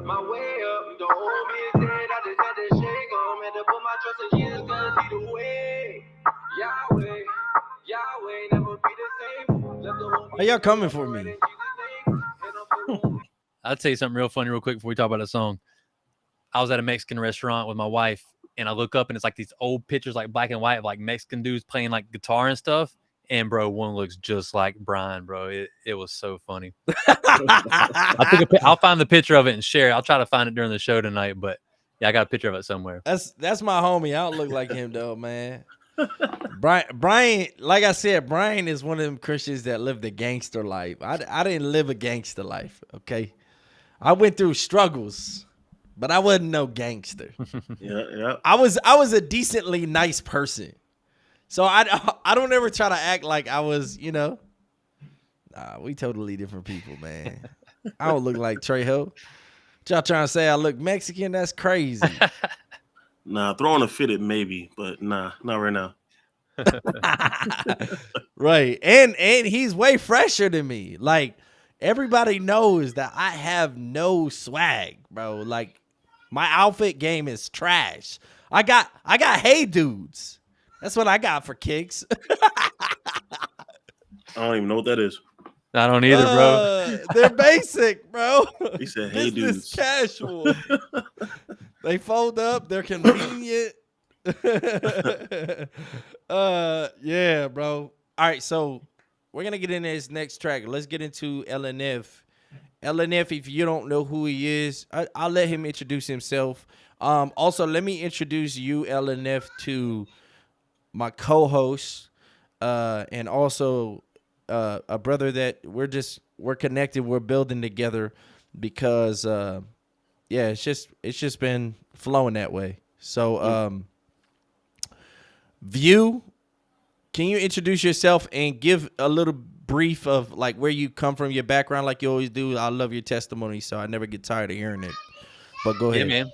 my way up. The old me is dead, I just had to shake 'em. Had to put my trust in Jesus cause he the way. Yahweh, never be the same. How y'all coming for me? I'll tell you something real funny real quick before we talk about that song. I was at a Mexican restaurant with my wife, and I look up, and it's like these old pictures, like black and white, of like Mexican dudes playing like guitar and stuff. And bro, one looks just like Brian, bro. It was so funny. I'll find the picture of it and share it. I'll try to find it during the show tonight. But yeah, I got a picture of it somewhere. That's my homie. I don't look like him though, man. Brian, like I said, Brian is one of them Christians that live the gangster life. I didn't live a gangster life, okay? I went through struggles, but I wasn't no gangster. Yeah. I was a decently nice person. So I don't ever try to act like I was, Nah, we totally different people, man. I don't look like Trejo. Y'all trying to say I look Mexican? That's crazy. Nah, throwing a fitted maybe, but nah, not right now. Right. And he's way fresher than me. Like, everybody knows that I have no swag, bro. Like, my outfit game is trash. I got hey dudes. That's what I got for kicks. I don't even know what that is. I don't either, bro. They're basic, bro. He said, "Hey, Business dudes." casual. They fold up. They're convenient. Yeah, bro. All right, so we're gonna get into this next track. Let's get into LNF. LNF, if you don't know who he is, I'll let him introduce himself. Also, let me introduce you, LNF, to my co-host, and also a brother that we're connected. We're building together because it's just been flowing that way. So View, can you introduce yourself and give a little brief of like where you come from, your background, like you always do? I love your testimony, so I never get tired of hearing it. But go ahead. Yeah, man.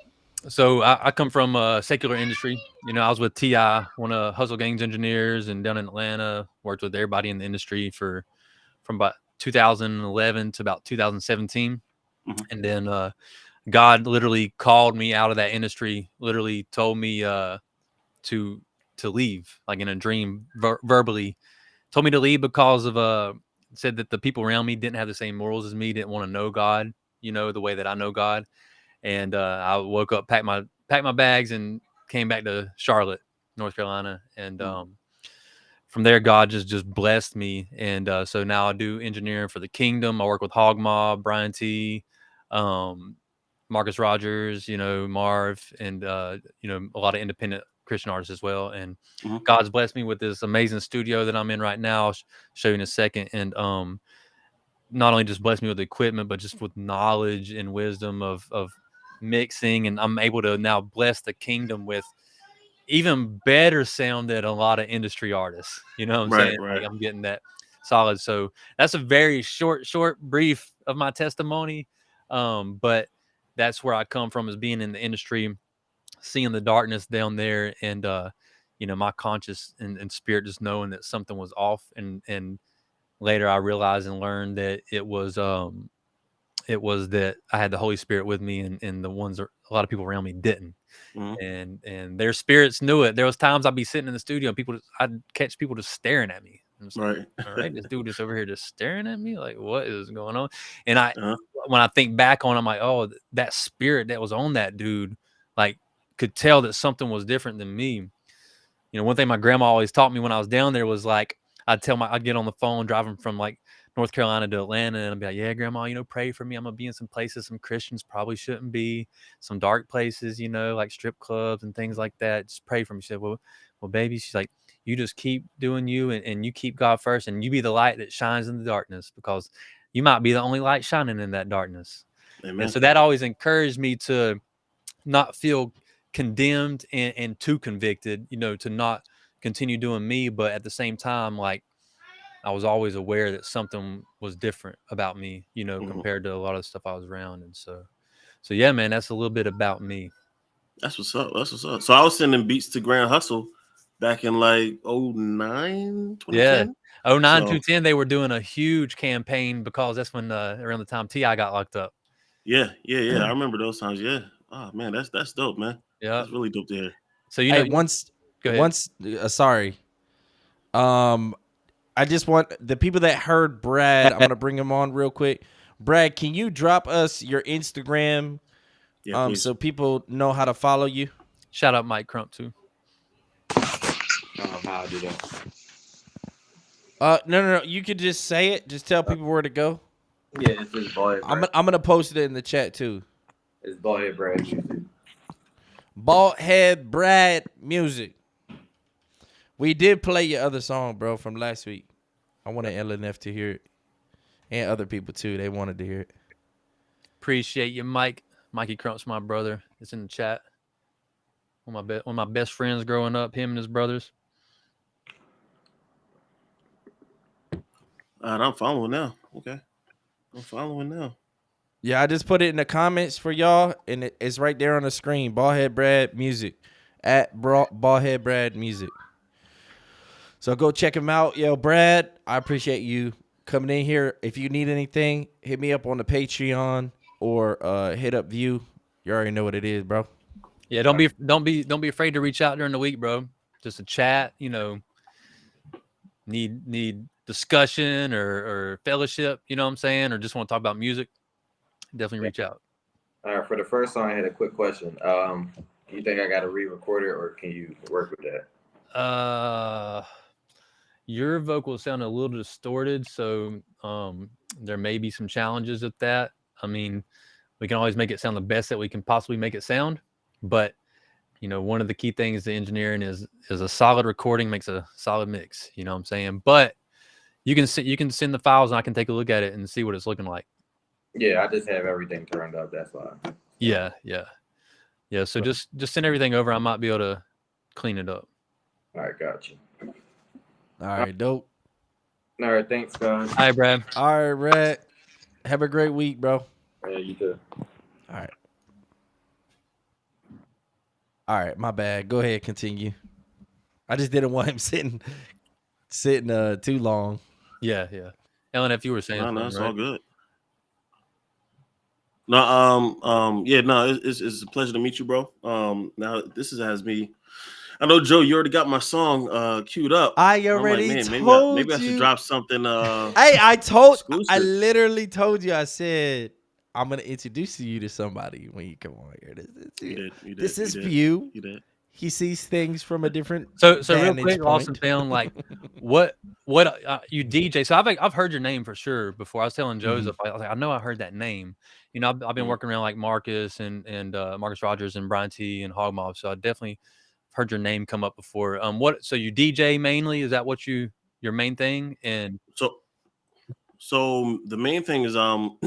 So I come from a secular industry. I was with TI, one of Hustle Gang's engineers, and down in Atlanta, worked with everybody in the industry from about 2011 to about 2017. Mhm. And then God literally called me out of that industry, literally told me to leave, like in a dream, verbally told me to leave because of said that the people around me didn't have the same morals as me, didn't want to know God, the way that I know God. And I woke up, packed my bags, and came back to Charlotte, North Carolina. And from there, God just blessed me. And so now I do engineering for the Kingdom. I work with Hog Mob, Brian T, Marcus Rogers, Marv, and a lot of independent Christian artists as well. And God's blessed me with this amazing studio that I'm in right now. I'll show you in a second. And not only just blessed me with equipment, but just with knowledge and wisdom of mixing. And I'm able to now bless the Kingdom with even better sound than a lot of industry artists. You know what I'm saying? Right. Like, I'm getting that solid. So that's a very short brief of my testimony. But that's where I come from, is being in the industry, seeing the darkness down there, and my conscience and spirit just knowing that something was off. And later I realized and learned that it was that I had the Holy Spirit with me, and the ones that a lot of people around me didn't. And their spirits knew it. There was times I'd be sitting in the studio and I'd catch people just staring at me. Right. All right, this dude is over here just staring at me, like, what is going on? And when I think back on it, I'm like, oh, that spirit that was on that dude, like, could tell that something was different than me. One thing my grandma always taught me when I was down there was, like, I'd get on the phone driving from like North Carolina to Atlanta, and I'd be like, yeah, grandma, pray for me. I'm gonna be in some places some Christians probably shouldn't be, some dark places, like strip clubs and things like that. Just pray for me. She said, well, baby, she's like, you just keep doing you, and you keep God first, and you be the light that shines in the darkness, because you might be the only light shining in that darkness. Amen. And so that always encouraged me to not feel condemned and too convicted, to not continue doing me. But at the same time, like, I was always aware that something was different about me, compared to a lot of stuff I was around. And so yeah, man, that's a little bit about me. That's what's up. So I was sending beats to Grand Hustle back in like 09, 2010. Yeah. 09 to 10, they were doing a huge campaign, because that's when around the time T.I. got locked up. Yeah. I remember those times. Yeah. Oh man, that's dope, man. Yeah. That's really dope to hear. So sorry. I just want the people that heard Brad, I'm gonna bring him on real quick. Brad, can you drop us your Instagram? Yeah, so people know how to follow you. Shout out Mike Crump too. How I do that? No. You could just say it. Just tell people where to go. Yeah, it's his boy. I'm gonna post it in the chat too. It's Ballhead Brad Music. Baldhead Brad Music. We did play your other song, bro, from last week. I wanted LNF to hear it, and other people too. They wanted to hear it. Appreciate you, Mike. Mikey Crump's my brother. It's in the chat. One of my best friends growing up. Him and his brothers. I'm following now. Okay, I'm following now. Yeah, I just put it in the comments for y'all, and it's right there on the screen. Ballhead Brad Music at Ballhead Brad Music. So go check him out. Yo, Brad, I appreciate you coming in here. If you need anything, hit me up on the Patreon or hit up View. You already know what it is, bro. Yeah, don't be afraid to reach out during the week, bro. Just a chat, need discussion or fellowship, you know what I'm saying, or just want to talk about music. Definitely reach out. All right, for the first song, I had a quick question. You think I got to re-record it, or can you work with that? Your vocals sound a little distorted, so there may be some challenges with that. I mean, we can always make it sound the best that we can possibly make it sound, but one of the key things to engineering is a solid recording makes a solid mix. You know what I'm saying? But you can send the files and I can take a look at it and see what it's looking like. Yeah, I just have everything turned up. That's why. Yeah. So just send everything over. I might be able to clean it up. All right, got you. All right, dope. All right, thanks, guys. Hi, Brad. All right, Brad. Have a great week, bro. Yeah, you too. All right. All right, my bad. Go ahead, continue. I just didn't want him sitting too long. Yeah. Ellen, if you were saying No, it's right? all good. No, yeah, no, it's a pleasure to meet you, bro. Now this has me. I know, Joe, you already got my song queued up. I already told maybe I should drop something. Hey, I literally told you. I said I'm gonna introduce you to somebody when you come on here. This is View. You did. He sees things from a different. So real quick, point. Lost and Found, like what you DJ? So I've heard your name for sure before. I was telling Joseph, I was like, I know I heard that name. I've been working around like Marcus and Marcus Rogers and Brian T and Hog Mob, so I definitely heard your name come up before. So you DJ mainly? Is that what your main thing? And so the main thing is I'm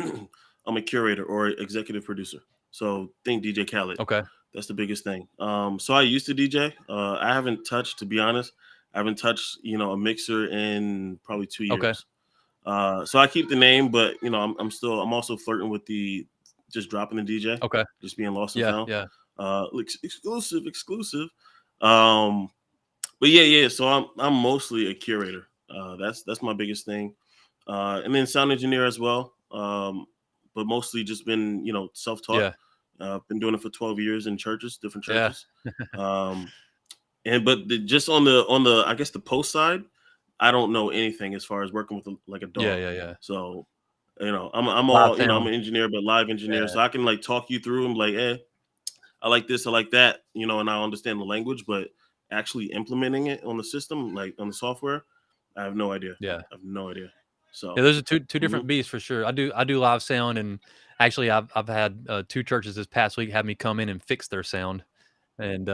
a curator or executive producer. So think DJ Khaled. Okay. That's the biggest thing. So I used to DJ. I haven't touched, to be honest, a mixer in probably 2 years. Okay. So I keep the name, but I'm also flirting with the just dropping the DJ. Okay. Just being lost and found. Yeah. Exclusive. But yeah. So I'm mostly a curator. That's my biggest thing. And then sound engineer as well. But mostly just been, self-taught. Yeah. Been doing it for 12 years in churches, different churches. Yeah. Just on the I guess the post side, I don't know anything as far as working with a dog. Yeah. So, I'm I'm an engineer, but live engineer. Yeah. So I can like talk you through and like, I like this, I like that, and I understand the language, but actually implementing it on the system, like on the software, I have no idea. Yeah. I have no idea. So yeah, those are two different beasts for sure. I do live sound, and actually I've had 2 churches this past week have me come in and fix their sound, and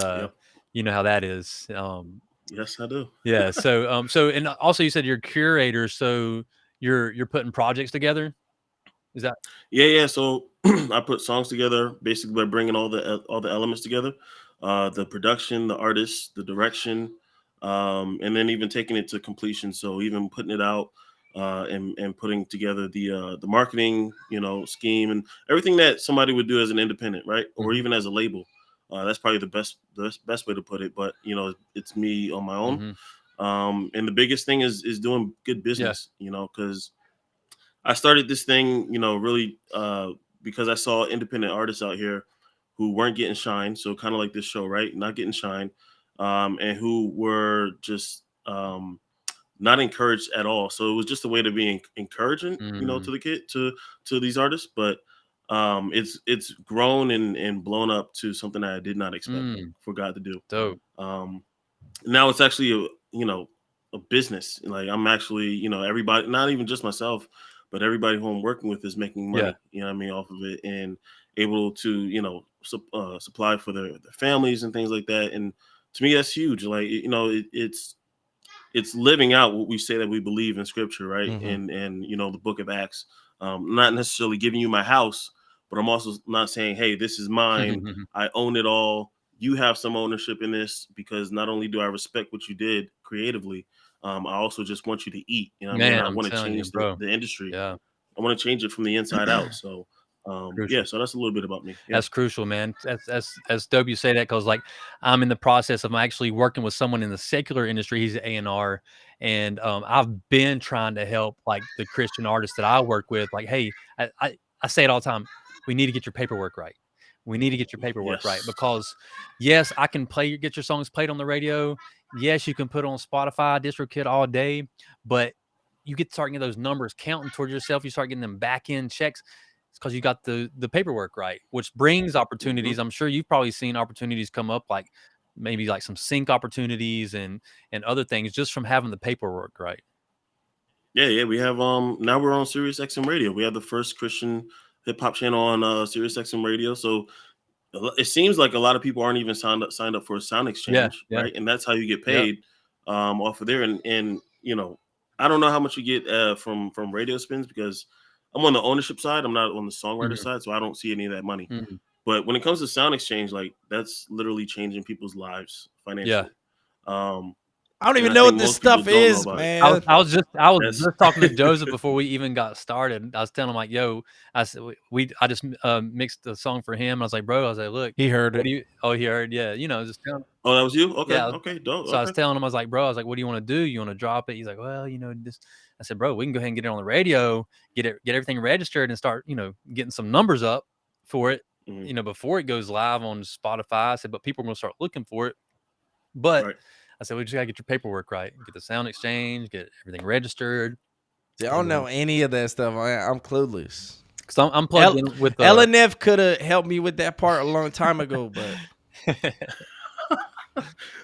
you know how that is. Yes, I do. Yeah. So and also you said you're curator, so you're putting projects together. Is that? Yeah. So I put songs together basically by bringing all the elements together, the production, the artist, the direction, and then even taking it to completion. So even putting it out. And putting together the marketing, scheme and everything that somebody would do as an independent, right? Or even as a label. That's probably the best way to put it. But it's me on my own. And the biggest thing is doing good business. Because I started this thing, really because I saw independent artists out here who weren't getting shine. So kind of like this show, right? Not getting shine, and who were just not encouraged at all. So it was just a way to be encouraging, to the kid, to these artists. But it's grown and blown up to something that I did not expect for God to do. Dope. Now it's actually a business. Like I'm actually, everybody, not even just myself, but everybody who I'm working with is making money. Off of it and able to, supply for their families and things like that. And to me, that's huge. Like, it's living out what we say that we believe in Scripture, right? Mhm. And you know, the Book of Acts. Not necessarily giving you my house, but I'm also not saying, hey, this is mine. I own it all. You have some ownership in this, because not only do I respect what you did creatively, I also just want you to eat. You know what I mean? Man, I I'm want to telling you, change bro. the industry. Yeah, I want to change it from the inside out. So yeah, crucial. so that's a little bit about me. Yeah. That's crucial, man. That's dope you say that, because like I'm in the process of actually working with someone in the secular industry. He's an A&R, and I've been trying to help like the Christian artists that I work with. Like, hey, I say it all the time. We need to get your paperwork right. We need to get your paperwork right, Yes. because yes, I can get your songs played on the radio. Yes, you can put it on Spotify, DistroKid all day, but you get to start getting those numbers counting towards yourself. You start getting them back end checks. It's because you got the paperwork right, which brings opportunities. I'm sure you've probably seen opportunities come up, like maybe like some sync opportunities and other things, just from having the paperwork right. Yeah. We have now we're on Sirius XM Radio. We have the first Christian hip hop channel on Sirius XM Radio. So it seems like a lot of people aren't even signed up for a sound Yeah, exchange, yeah, right? And that's how you get yeah. paid off of there. And you know, I don't know how much you get from radio spins, because I'm on the ownership side. I'm not on the songwriter side, so I don't see any of that money. But when it comes to sound exchange, like that's literally changing people's lives financially. I don't And even I know think what this most people stuff don't know is, about it. man. I was just That's talking to Joseph before we even got started. I was telling him like, "Yo," I said, I just mixed the song for him. I was like, "Bro," I was like, "Look, He heard what do it. you?" Oh, he heard, yeah. Just telling. oh, that was you? Okay, Yeah. okay, dope. So I was Okay. telling him, I was like, "Bro," I was like, "What do you want to do? You want to drop it?" He's like, "Well, this." I said, "Bro, we can go ahead and get it on the radio, get everything registered, and start, getting some numbers up for it, Mhm. before it goes live on Spotify." I said, "But people are gonna start looking for it." But Right. I said, "We just gotta get your paperwork right, get the sound exchange, get everything registered." See, I don't know any of that stuff. I'm clueless. Because I'm plugged in with LNF could have helped me with that part a long time ago, but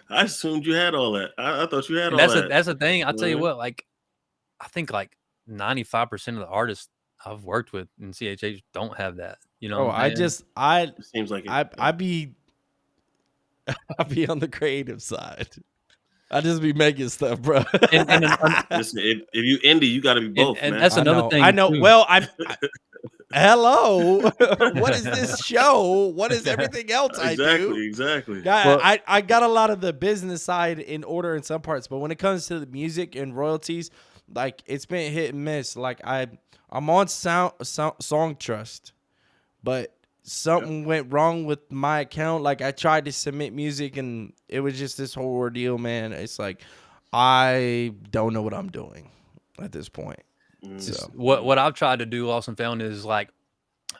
I assumed you had all that. I thought you had and all that. that's the thing. I tell you Mhm. what, like I think like 95% of the artists I've worked with in CHH don't have that. You know oh, what I'm saying? It seems like it. I be on the creative side. I just be making stuff, bro. And Listen, if you indie, you got to be both, man. that's another thing. I know. too. Well, hello. What is this show? What is everything else I do? Exactly. Guy, Well- I got a lot of the business side in order in some parts, but when it comes to the music and royalties, like it's been hit and miss. Like I'm on Song Trust, but something went wrong with my account. Like I tried to submit music and it was just this whole ordeal, man. It's like I don't know what I'm doing at this point. So What I've tried to do, lost and found, is like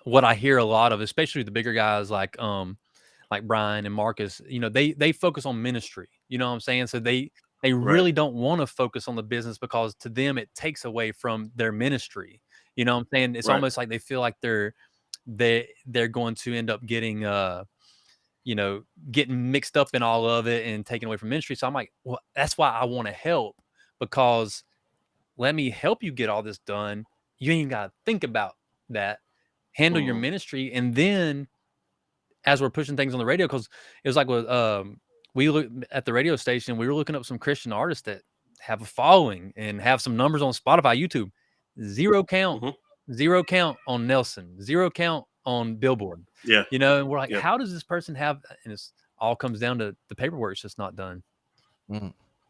what I hear a lot of, especially the bigger guys like Brian and Marcus. They focus on ministry. You know what I'm saying? So they really don't want to focus on the business, because to them it takes away from their ministry. You know what I'm saying? It's almost like they feel like they're going to end up getting getting mixed up in all of it and taken away from ministry. So I'm like, well, that's why I want to help, because let me help you get all this done. You ain't even got to think about that. Handle your ministry, and then as we're pushing things on the radio, because it was like with we look at the radio station, we were looking up some Christian artists that have a following and have some numbers on Spotify, YouTube. Zero count on Nelson, zero count on Billboard. Yeah. And we're like, how does this person have? And it's all comes down to the paperwork's just not done.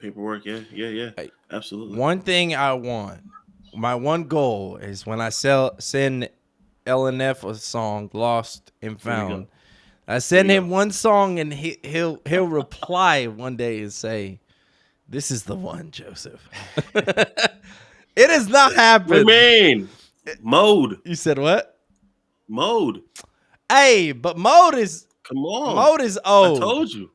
Paperwork, yeah. Absolutely. One thing I want, my one goal is when I send LNF a song, Lost and Found, I send him one song and he'll reply one day and say, "This is the one, Joseph." It has not happened. Remain. Mode. You said what? Mode. Hey, but Mode is Come on. Mode is old. I told you.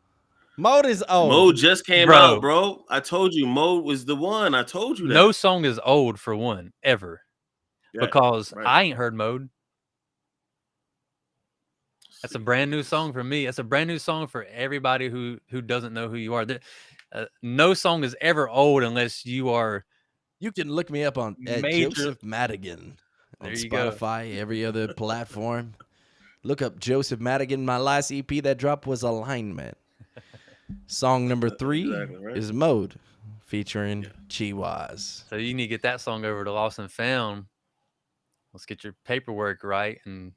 Mode is old. Mode just came Bro. out, bro. I told you Mode was the one. I told you that. No song is old for one, ever. Because I ain't heard Mode. That's a brand new song for me. That's a brand new song for everybody who doesn't know who you are. No song is ever old unless you are. You can look me up at Joseph Madigan on Spotify, every other platform. Look up Joseph Madigan. My last EP that dropped was Alignment. Song number 3 is Mode featuring G-Wise. So you need to get that song over to Lost and Found. Let's get your paperwork right and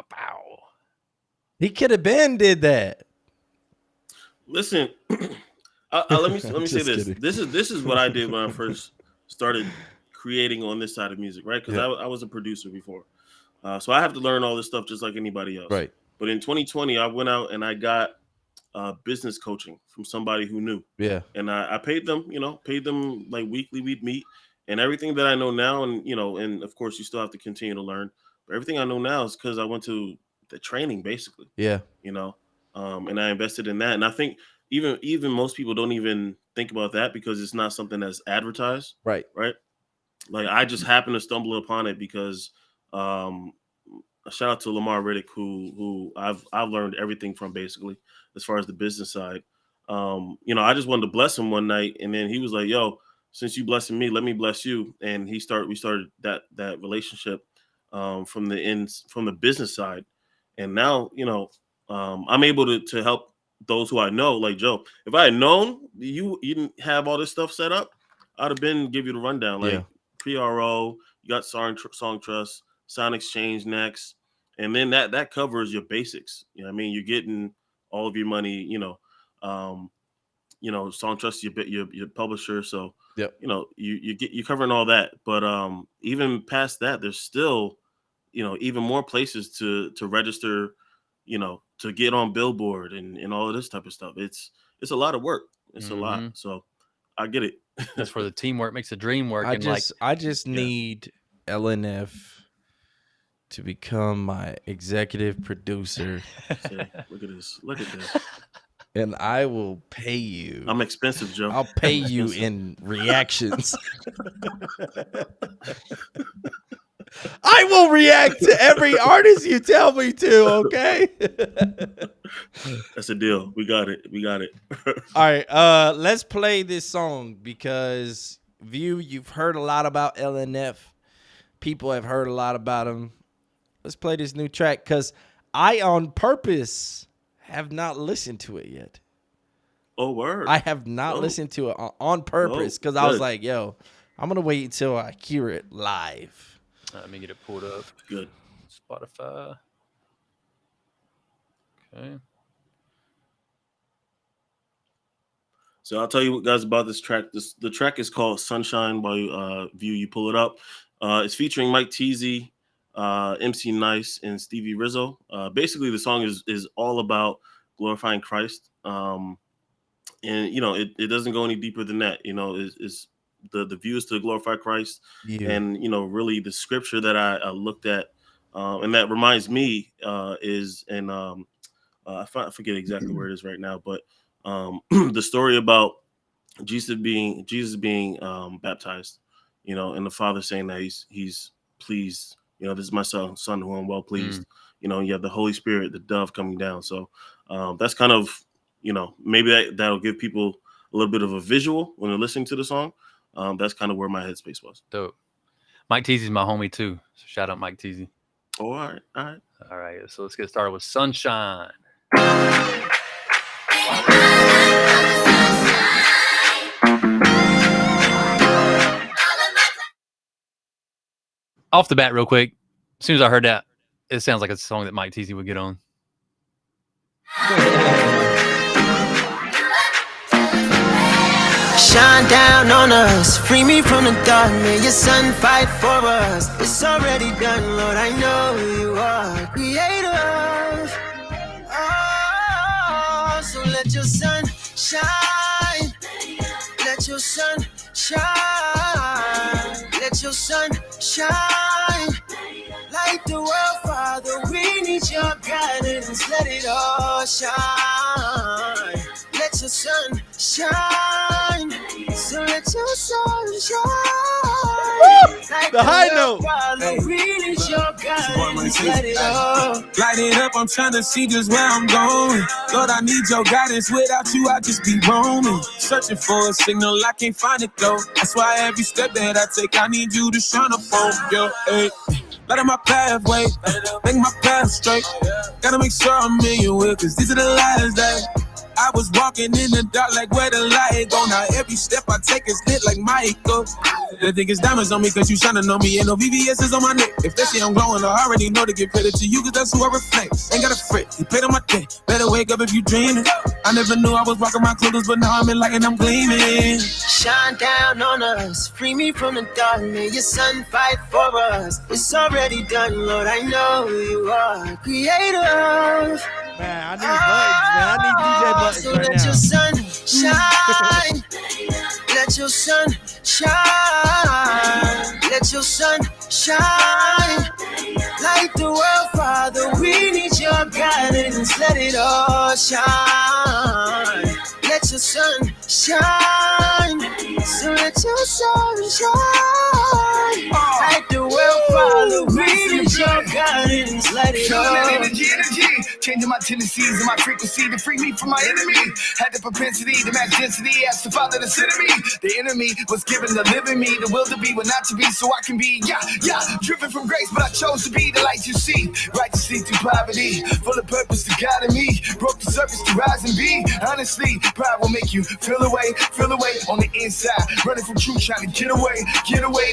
pow. He could have been did that. Listen, let me say Just this. kidding. This is what I did when I first started creating on this side of music, right? Because I was a producer before, so I have to learn all this stuff just like anybody else. Right. But in 2020, I went out and I got business coaching from somebody who knew. Yeah. And I paid them, like weekly. We'd meet, and everything that I know now, and and of course you still have to continue to learn. But everything I know now is because I went to the training, basically. Yeah. And I invested in that. And I think even most people don't even think about that because it's not something that's advertised. Right. Right. Like I just happened to stumble upon it because a shout out to Lamar Riddick, who I've learned everything from basically as far as the business side. I just wanted to bless him one night, and then he was like, "Yo, since you blessing me, let me bless you." And we started that relationship from the business side, and now I'm able to help those who I know. Like Joe, if I had known you didn't have all this stuff set up, I'd have been give you the rundown. Like PRO, you got Song Trust, Sound Exchange next, and then that covers your basics. You know what I mean? You're getting all of your money. Song Trust your publisher, so you're covering all that. But even past that, there's still even more places to register, to get on Billboard and all of this type of stuff. It's a lot of work. It's a lot. So I get it. That's where the teamwork makes the dream work. I just need LNF to become my executive producer. See, look at this. And I will pay you. I'm expensive, Joe. I'll pay you in reactions. I will react to every artist you tell me to, okay? That's a deal. We got it. All right, let's play this song because View, you've heard a lot about LNF. People have heard a lot about him. Let's play this new track because I, on purpose, have not listened to it yet. Oh, word. I have not listened to it on purpose because I was like, yo, I'm going to wait until I hear it live. Let me get it pulled up. Good. Spotify. Okay. So I'll tell you guys about this track. The track is called Sunshine by View. You pull it up. It's featuring Mike Teasy, MC Nice, and Stevie Rizzo. Basically, the song is all about glorifying Christ. And it doesn't go any deeper than that. Is the view is to glorify Christ. Yeah. And really the scripture that I looked at, and that reminds me is in I forget exactly where it is right now, but the story about Jesus being baptized, and the Father saying that he's pleased. This is my son who I'm well pleased. You have the Holy Spirit, the dove coming down. So that's kind of, maybe that'll give people a little bit of a visual when they're listening to the song. That's kind of where my headspace was. Dope. Mike Teasy's my homie too. So shout out Mike Teasy. Oh, all right. So let's get started with Sunshine. Off the bat, real quick, as soon as I heard that, it sounds like a song that Mike Teasy would get on. Shine down on us, free me from the dark, may your sun fight for us. It's already done, Lord, I know you are creator. Oh, so let your sun shine, let your sun shine, let your sun shine. Light the world, Father, we need your guidance, let it all shine. Let your sun shine, so let your sun shine. Like the high note. Father, we need your guidance, let it all. Light it up, I'm trying to see just where I'm going. Lord, I need your guidance. Without you, I just be roaming. Searching for a signal, I can't find it though. That's why every step that I take, I need you to shine up on. Yo, hey. Light up my pathway, make my path straight. Gotta make sure I'm in your will, cause these are the last days. I was walking in the dark like where the light go. Now every step I take is lit like Michael. They think it's diamonds on me cause you tryna know me. Ain't no VVS is on my neck. If they say I'm glowing, I already know to give credit to you cause that's who I reflect. Ain't got a fret, you paid on my debt. Better wake up if you dreaming. I never knew I was rocking my clothes, but now I'm in light and I'm gleaming. Shine down on us, free me from the dark. May your sun fight for us. It's already done, Lord. I know you are creator. Man, I need buttons, man. I need DJ buttons So right let now. your sun shine. Let your sun shine. Let your sun shine. Light the world, Father. We need your guidance. Let it all shine. Let your sun shine. So let your sun shine. Light the world, Father. We need your guidance. Let it Feeling that all. energy. Changing my tendencies and my frequency to free me from my enemy. Had the propensity to match density as to follow the enemy. The enemy was given the living me, the will to be, but not to be, so I can be, driven from grace, but I chose to be the light you see. Righteously through poverty, full of purpose to guide me. Broke the surface to rise and be. Honestly, pride will make you feel away on the inside. Running from truth, trying to get away.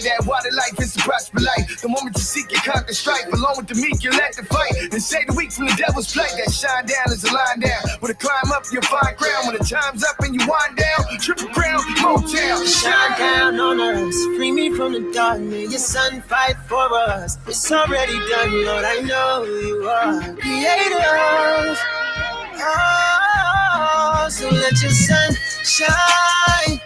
That water life is the prosper life. The moment you seek, you conquer strife. Along with the meek, you let the fight. And say the weak from the devil's plate. That shine down is a line down. When it climb up, you find ground. When the time's up and you wind down, triple crown, Motown. Shine down on us, free me from the dark. May your sun fight for us. It's already done, Lord. I know you are creator. Oh, so let your sun shine.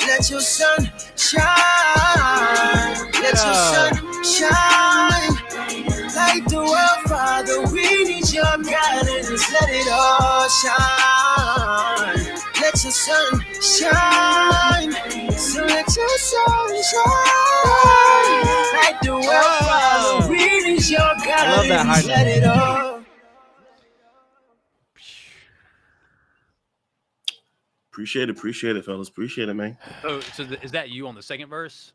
Let your sun shine. Let your sun shine. Light the world, Father. We need your guidance. Let it all shine. Let your sun shine. So let your sun shine. Light the world, Father. We need your love that high guidance. Let it all. Appreciate it, fellas. Appreciate it, man. So is that you on the second verse?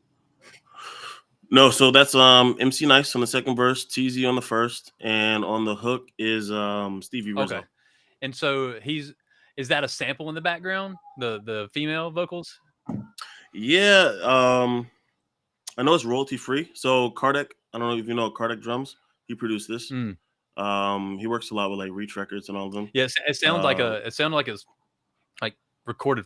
No, so that's MC Nice on the second verse, TZ on the first, and on the hook is Stevie Rizzo. Okay. And so is that a sample in the background? The female vocals? Yeah, I know it's royalty free. So Kardec, I don't know if you know Kardec Drums. He produced this. He works a lot with like Reach Records and all of them. Yes, it sounds like it's like recorded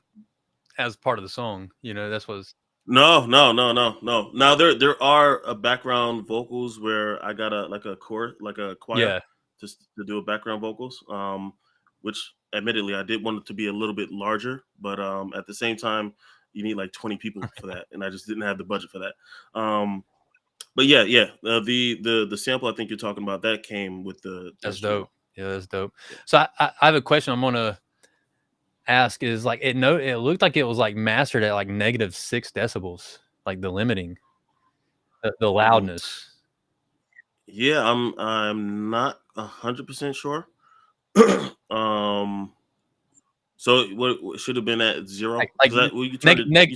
as part of the song. You know, that's what's No. Now there are background vocals where I got a choir just to do a background vocals. Which admittedly I did want it to be a little bit larger, but at the same time you need like 20 people for that, and I just didn't have the budget for that. But the sample I think you're talking about that came with the. That's dope. Yeah, that's dope. So I have a question I'm gonna ask is like it looked like it was like mastered at like -6 decibels, like the limiting, the loudness. Yeah, I'm not 100% sure. So what should have been at 0? You turned it down,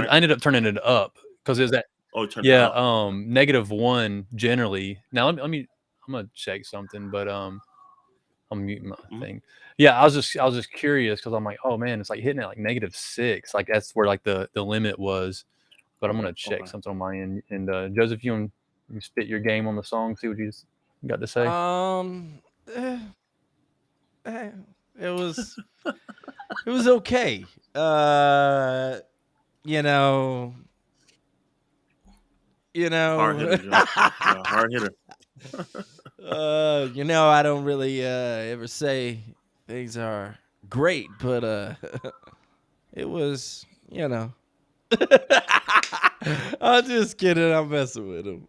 I ended up turning it up because it was at -1 generally. Now I'm gonna check something, but I'm muting my thing. Yeah, I was just curious because I'm like, oh man, it's like hitting at like -6, like that's where like the limit was. But I'm gonna check something on my end. And Joseph, you spit your game on the song, see what you got to say. It was okay. You know. Hard hitter, Joe. Hard hitter. I don't really ever say things are great, but it was, I'm just kidding. I'm messing with him.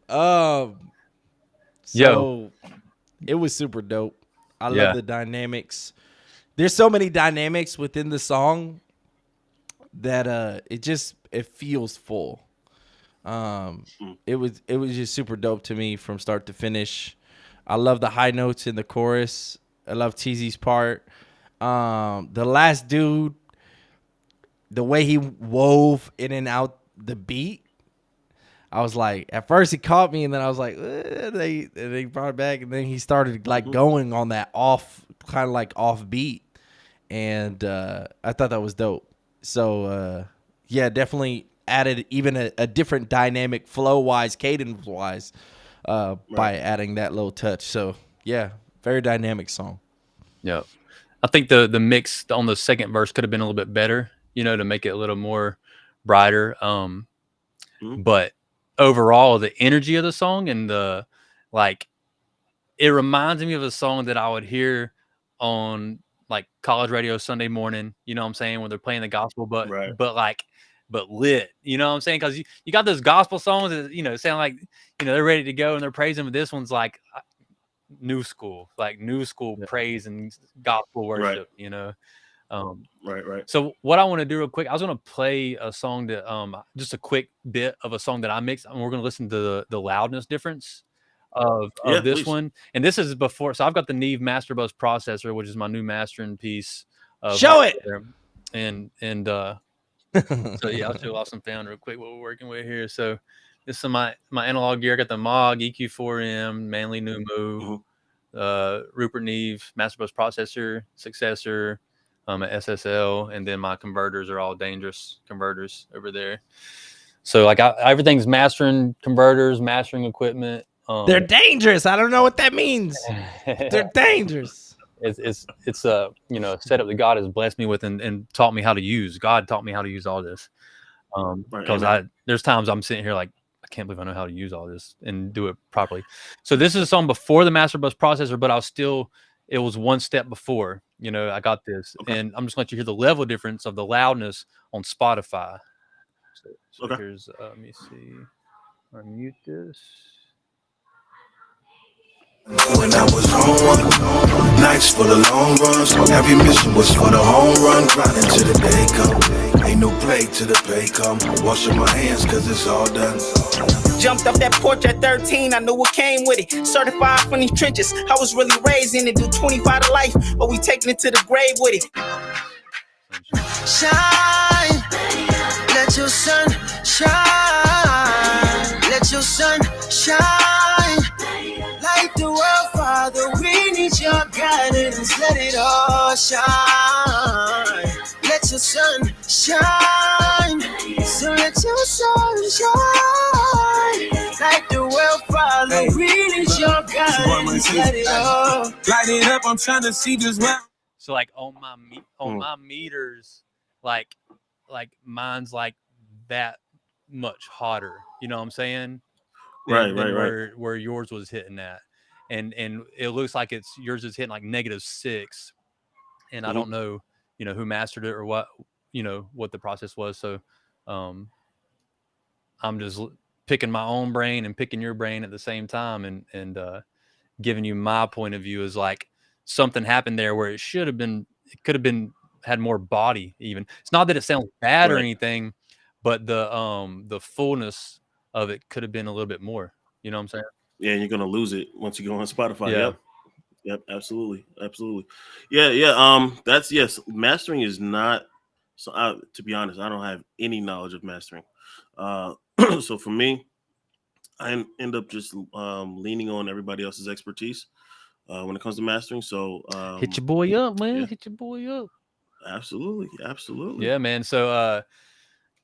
It was super dope. I love the dynamics. There's so many dynamics within the song that it feels full. It was just super dope to me from start to finish. I love the high notes in the chorus. I love TZ's part. The last dude, the way he wove in and out the beat, I was like, at first he caught me, and then I was like, they brought it back, and then he started like going on that off beat, and I thought that was dope. So yeah, definitely added even a different dynamic flow wise, cadence wise, by adding that little touch. So yeah, very dynamic song. Yeah, I think the mix on the second verse could have been a little bit better, to make it a little more brighter. But overall, the energy of the song and the it reminds me of a song that I would hear on like college radio Sunday morning. You know what I'm saying, when they're playing the gospel, but lit. You know what I'm saying, because you got those gospel songs that sound like they're ready to go and they're praising, but this one's like new school praise and gospel worship. Right. So what I want to do real quick, I was going to play a song that just a quick bit of a song that I mixed, and we're going to listen to the loudness difference of this one. And this is before, so I've got the Neve Master Bus processor, which is my new mastering piece. Show it. And so yeah, I'll show Lost and Found real quick what we're working with here. So this is my analog gear. I got the Mog EQ4M, Manly Numu, Rupert Neve Master Bus processor, successor, SSL, and then my converters are all dangerous converters over there. So like everything's mastering converters, mastering equipment. They're dangerous. I don't know what that means. They're dangerous. It's a setup that God has blessed me with and taught me how to use. God taught me how to use all this. Because there's times I'm sitting here like, I can't believe I know how to use all this and do it properly. So this is a song before the Master Bus processor, but it was one step before. I got this, and I'm just going to let you hear the level difference of the loudness on Spotify. So here's let me see. Unmute this. When I was home, nights for the long runs. Every mission was for the home run. Grinding to the day come. Ain't no play till the pay come. Washing my hands cause it's all done. Jumped up that porch at 13, I knew what came with it. Certified from these trenches, I was really raised in it. Do 25 to life, but we taking it to the grave with it. Shine, let your sun shine. Let your sun shine. Light the world, Father, we need your guidance. Let it all shine. Let your sun shine. So let your sun shine. Light the world, Father, we need your guidance. Let it all light it up. I'm trying to see this well. So like on my meters, like mine's like that much hotter. You know what I'm saying? Right. Where yours was hitting at, and it looks like yours is hitting like -6, and I don't know, who mastered it or what the process was. So, I'm just picking my own brain and picking your brain at the same time, and giving you my point of view is like something happened there where it could have been had more body. Even it's not that it sounds bad or anything, but the fullness of it could have been a little bit more. You know what I'm saying? Yeah, and you're gonna lose it once you go on Spotify. Yeah. Yep, absolutely. Yeah. That's yes. Mastering is not. So, to be honest, I don't have any knowledge of mastering. So for me, I end up just leaning on everybody else's expertise when it comes to mastering. So hit your boy up, man. Yeah. Hit your boy up. Absolutely. Yeah, man. So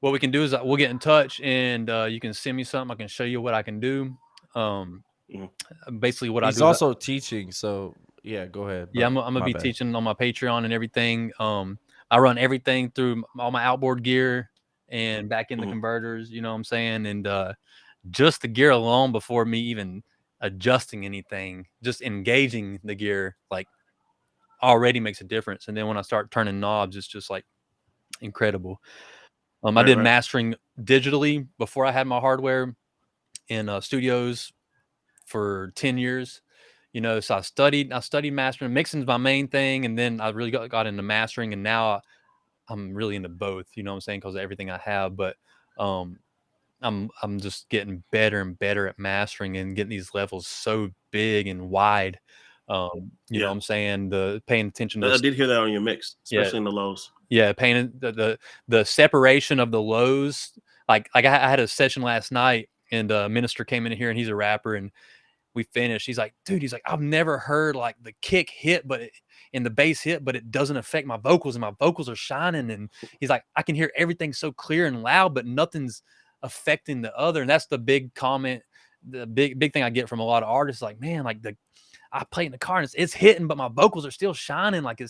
what we can do is we'll get in touch, and you can send me something. I can show you what I can do. Basically, what He's I do. also teaching, so yeah, go ahead. Yeah, I'm gonna be teaching on my Patreon and everything. I run everything through all my outboard gear and back in the converters. You know what I'm saying? And just the gear alone, before me even adjusting anything, just engaging the gear, like already makes a difference. And then when I start turning knobs, it's just like incredible. I did mastering digitally before I had my hardware in studios for 10 years. So I studied mastering. Mixing's my main thing, and then I really got into mastering, and now I'm really into both. You know what I'm saying? Because of everything I have, but I'm just getting better and better at mastering and getting these levels so big and wide. You know what I'm saying? The paying attention to I did hear that on your mix, especially in the lows. Yeah, paying the separation of the lows. Like I had a session last night, and a minister came in here, and he's a rapper, and we finished, he's like, dude, he's like, I've never heard like the kick hit, and the bass hit, but it doesn't affect my vocals, and my vocals are shining. And he's like, I can hear everything so clear and loud, but nothing's affecting the other. And that's the big comment, the big thing I get from a lot of artists, like, man, like I play in the car and it's hitting, but my vocals are still shining. Like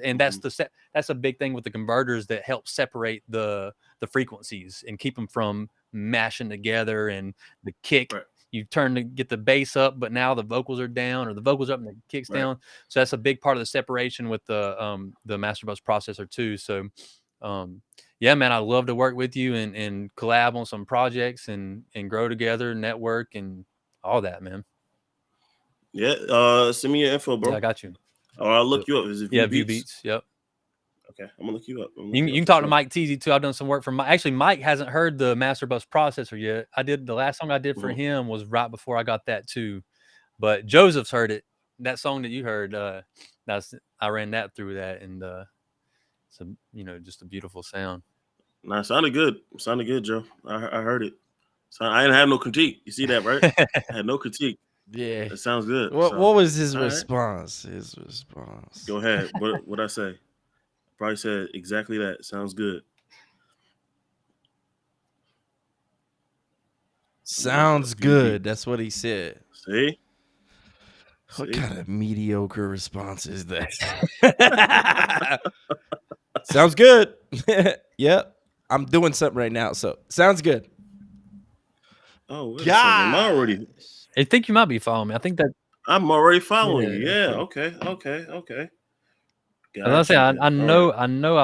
and that's a big thing with the converters that help separate the frequencies and keep them from mashing together. And the kick, Right. you turn to get the bass up, but now the vocals are down, or the vocals up and the kick's down. So that's a big part of the separation with the Master Bus processor too. So yeah, man, I'd love to work with you and collab on some projects and grow together, network, and all that, man. Yeah, send me your info, bro. Yeah, I got you. Or I'll look you up. Is it View Beats? Beats? Yep. Okay, I'm gonna look you up. You can talk to Mike Teasy too. I've done some work for Mike. Actually, Mike hasn't heard the Master Bus processor yet. The last song I did for him was right before I got that too. But Joseph's heard it. That song that you heard, I ran that through that, and it's just a beautiful sound. Nah, sounded good. Sounded good, Joe. I heard it. So I didn't have no critique. You see that, right? I had no critique. Yeah, it sounds good. What was his response? Right. His response. Go ahead. What I say? Probably said exactly that. Sounds good. Sounds good. That's what he said. See? What kind of mediocre response is that? Sounds good. Yep. I'm doing something right now, so sounds good. Oh, God. I think you might be following me. I think that I'm already following you. Yeah. Okay. As I say, I know I knew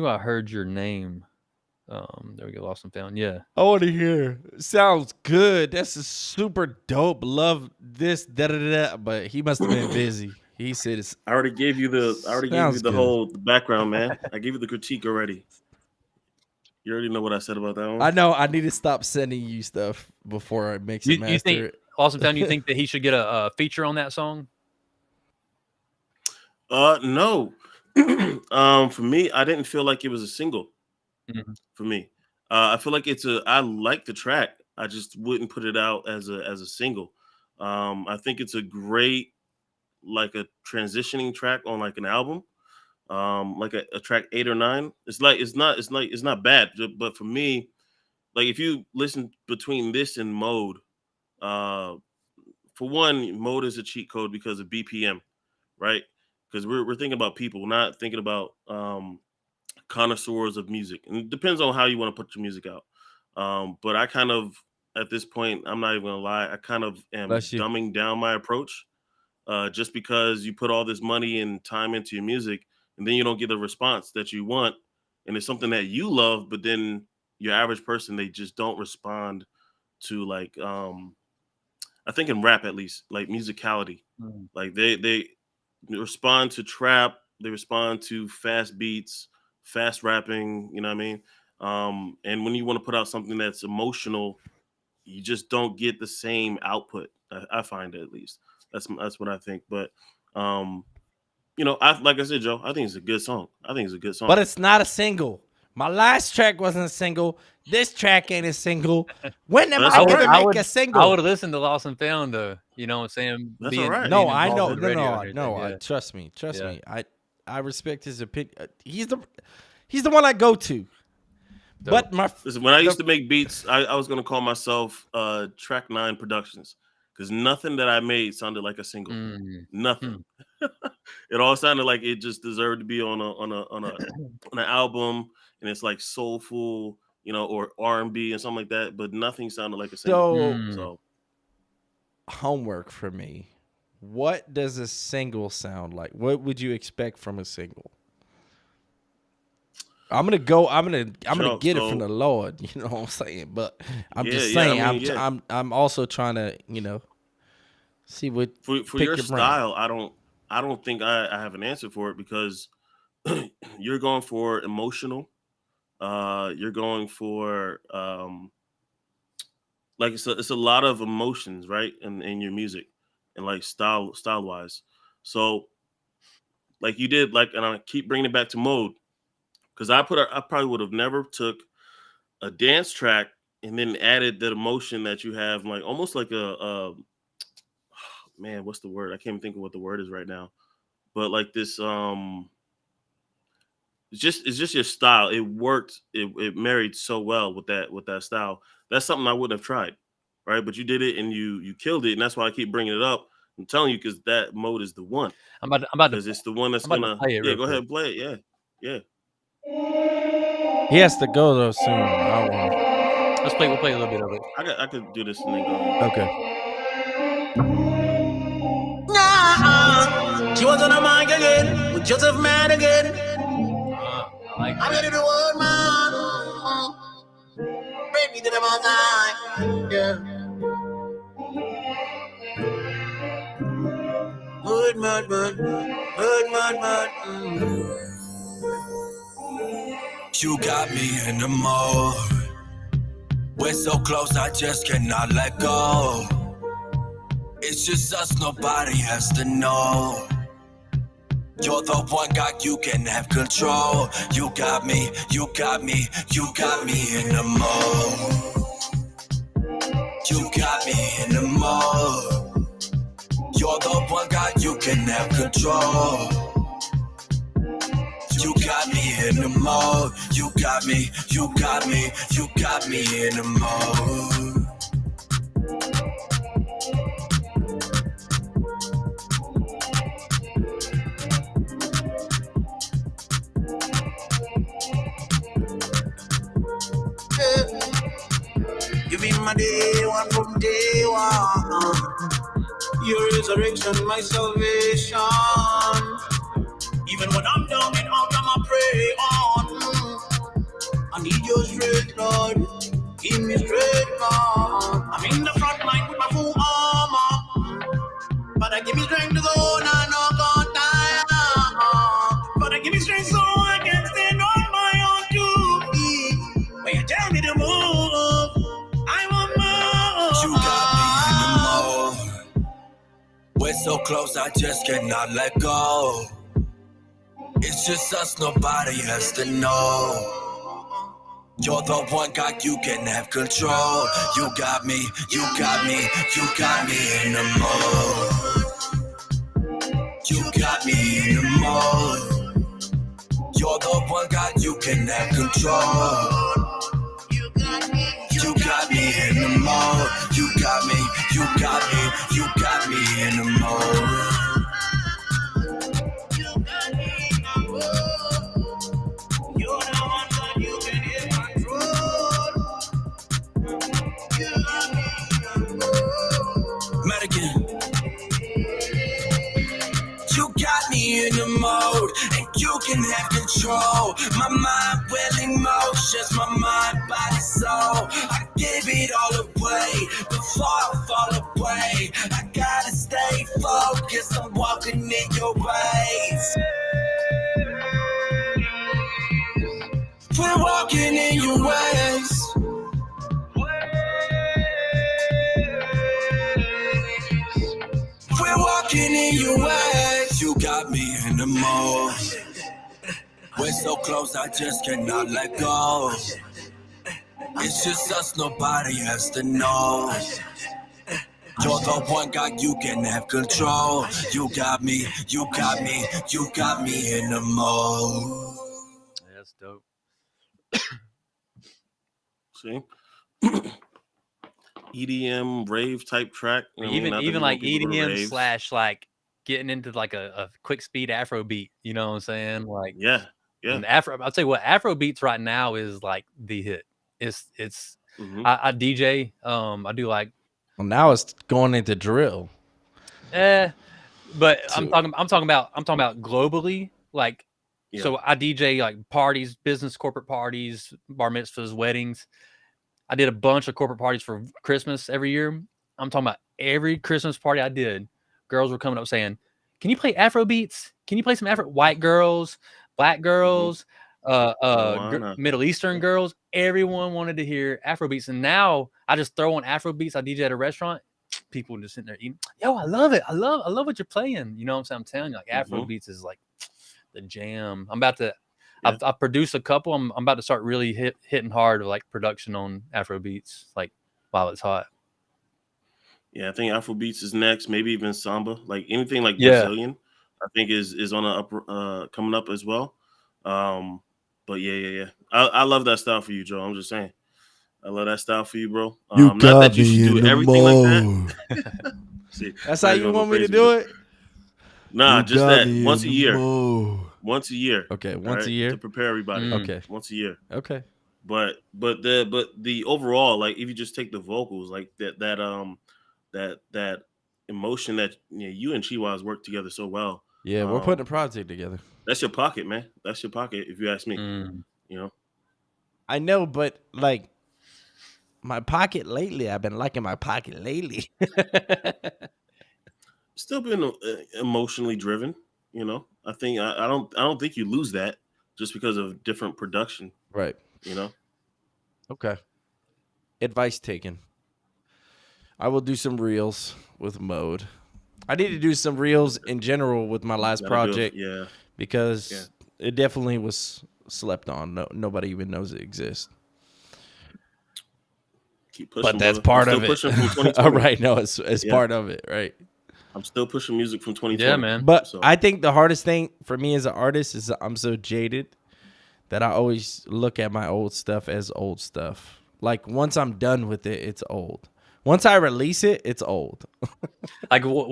I heard your name. There we go. Lost and found. Yeah. I want to hear. Sounds good. That's a super dope. Love this. But he must have been busy. He said it's. I already gave you the whole background, man. I gave you the critique already. You already know what I said about that one. I know. I need to stop sending you stuff before I mix it. You think Lost and Found? You think that he should get a feature on that song? No. For me, I didn't feel like it was a single. Mm-hmm. For me, I feel like I like the track. I just wouldn't put it out as a single. I think it's a great, like a transitioning track on like an album, like a track 8 or 9. It's not bad, but for me, like if you listen between this and Mode, for one, Mode is a cheat code because of BPM, right? Because we're thinking about people, not thinking about connoisseurs of music, and it depends on how you want to put your music out. But I kind of, at this point, I'm not even gonna lie, I kind of am dumbing down my approach, just because you put all this money and time into your music, and then you don't get the response that you want, and it's something that you love, but then your average person, they just don't respond to, like, I think in rap at least, like musicality. Like they respond to trap, they respond to fast beats, fast rapping, you know what I mean? And when you want to put out something that's emotional, you just don't get the same output. I find it, at least. That's what I think. But like I said, Joe, I think it's a good song. But it's not a single. My last track wasn't a single. This track ain't a single. When am I gonna make a single? I would have listened to Lost and Found, though. You know what I'm saying? That's all right. No, I know. No. Trust me. I respect his opinion. He's the one I go to. Dope. But when I used to make beats, I was gonna call myself Track 9 Productions, because nothing that I made sounded like a single. Nothing. It all sounded like it just deserved to be on an album, and it's like soulful, or R&B and something like that. But nothing sounded like a single. So homework for me. What does a single sound like? What would you expect from a single? I'm gonna get it from the Lord, you know what I'm saying? But I'm just saying, I'm also trying to, see what for your style. I don't think I have an answer for it, because you're going for emotional. You're going for like it's a lot of emotions, right? In your music, and like style wise. So like you did, like, and I keep bringing it back to Mode, because I probably would have never took a dance track and then added the emotion that you have, like almost like a man, what's the word? I can't even think of what the word is right now. But like this, it's just your style. It worked. It married so well with that style. That's something I wouldn't have tried, right? But you did it and you killed it, and that's why I keep bringing it up. I'm telling you because that mode is the one. I'm about to Because it's the one that's I'm about to gonna. play it Yeah, real go ahead quick. and play it. Yeah. He has to go though soon. I don't want to. We'll play a little bit of it. I could do this and then go. Okay. Nah, she was on the mic again with Joseph Madigan. I like I'm that. ready to word, man. Baby, to the mouth, yeah. Mud. You got me in the mode. We're so close, I just cannot let go. It's just us, nobody has to know. You're the one guy, you can have control. You got me in the mode. You got me in the mode. You're the one guy, you can have control. You got me in the mode. You got me in the mode. You be my day one from day one. Your resurrection, my salvation. Even when I'm down and out, I'ma pray on. I need your strength, Lord. Give me strength, Lord. I'm in the front line with my full armor. But I give me strength to go, and I know God time. But I give me strength so I can stand on my own two feet. When you tell me to move, I will move. You got me in the mode. We're so close, I just cannot let go. It's just us, nobody has to know. You're the one guy, you can have control. You got me in the mode. You got me in the mode. You're the one guy, you can have control. You got me in the mode. You got me in the mode. Madigan, you got me in the mode, and you can have control. My mind, will emotions, my mind, body, soul. I give it all away before I fall away. I gotta stay focused, I'm walking in your ways. We're walking in your ways. We're walking in your ways. You got me in the mode. We're so close, I just cannot let go. It's just us, nobody has to know. You're the one guy, you can have control. You got me in the mode. Yeah, that's dope. See, EDM rave type track. You know what I mean? Not that Even we like want people to EDM rave. / like getting into like a quick speed Afro beat. You know what I'm saying? Like Yeah. and Afro. I'll tell you what, Afro beats right now is like the hit. It's Mhm. I DJ. I do like. Well, now it's going into drill. But I'm talking about globally. Like, Yeah. so I DJ like parties, business, corporate parties, bar mitzvahs, weddings. I did a bunch of corporate parties for Christmas every year. I'm talking about every Christmas party I did. Girls were coming up saying, "Can you play Afro beats? Can you play some Afro?" White girls, black girls, Middle Eastern girls. Everyone wanted to hear Afro beats, and now I just throw on Afro beats. I DJ at a restaurant. People just sitting there eating. Yo, I love it. I love what you're playing. You know what I'm saying? I'm telling you, like Afro beats is like the jam. I'm about to I've produced a couple. I'm about to start really hitting hard with like production on Afro beats, like while it's hot. Yeah, I think Afrobeats is next. Maybe even samba, like anything like Yeah. Brazilian. I think is on a coming up as well. But yeah. I love that style for you, Joe. I'm just saying, I love that style for you, bro. Not that you should do everything like that. See, That's how you want me to do it? Nah, just that once a year. Once a year. Okay, once a year to prepare everybody. Okay, Once a year. okay. But the overall, like if you just take the vocals, like that emotion that you and Chihuahuas work together so well. Yeah, we're putting a project together. That's your pocket, man. That's your pocket, if you ask me. You know. I know, but like my pocket lately, I've been liking my pocket lately. Still been emotionally driven, you know. I think I don't think you lose that just because of different production, Right. you know. Okay. Advice taken. I will do some reels with Mode. I need to do some reels in general with my last project. Yeah. Because it definitely was slept on. Nobody even knows it exists. Keep pushing, but that's brother. part of it. Pushing from 2020. Right. No, it's part of it. Right. I'm still pushing music from 2020. Yeah, man. But I think the hardest thing for me as an artist is that I'm so jaded that I always look at my old stuff as old stuff. Like once I'm done with it, it's old. Once I release it, it's old. Like I don't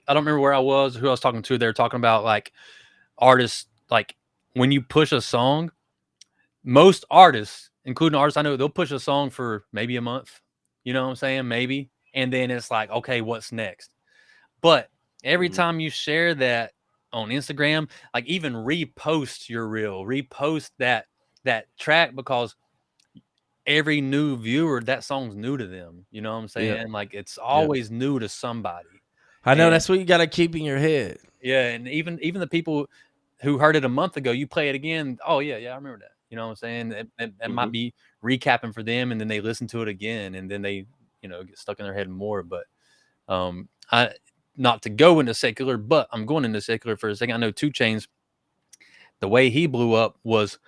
remember where I was, who I was talking to. They were talking about like artists, like when you push a song, most artists, including artists I know, they'll push a song for maybe a month. You know what I'm saying? Maybe. And then it's like, okay, what's next? But every time you share that on Instagram, like even repost your reel, repost that track, because every new viewer, that song's new to them. You know what I'm saying? Yeah. Like it's always new to somebody. I know, that's what you got to keep in your head. Yeah, and even the people who heard it a month ago, you play it again. Oh yeah, I remember that. You know what I'm saying? It might be recapping for them, and then they listen to it again, and then they get stuck in their head more. But I not to go into secular, but I'm going into secular for a second. I know 2 Chainz, the way he blew up was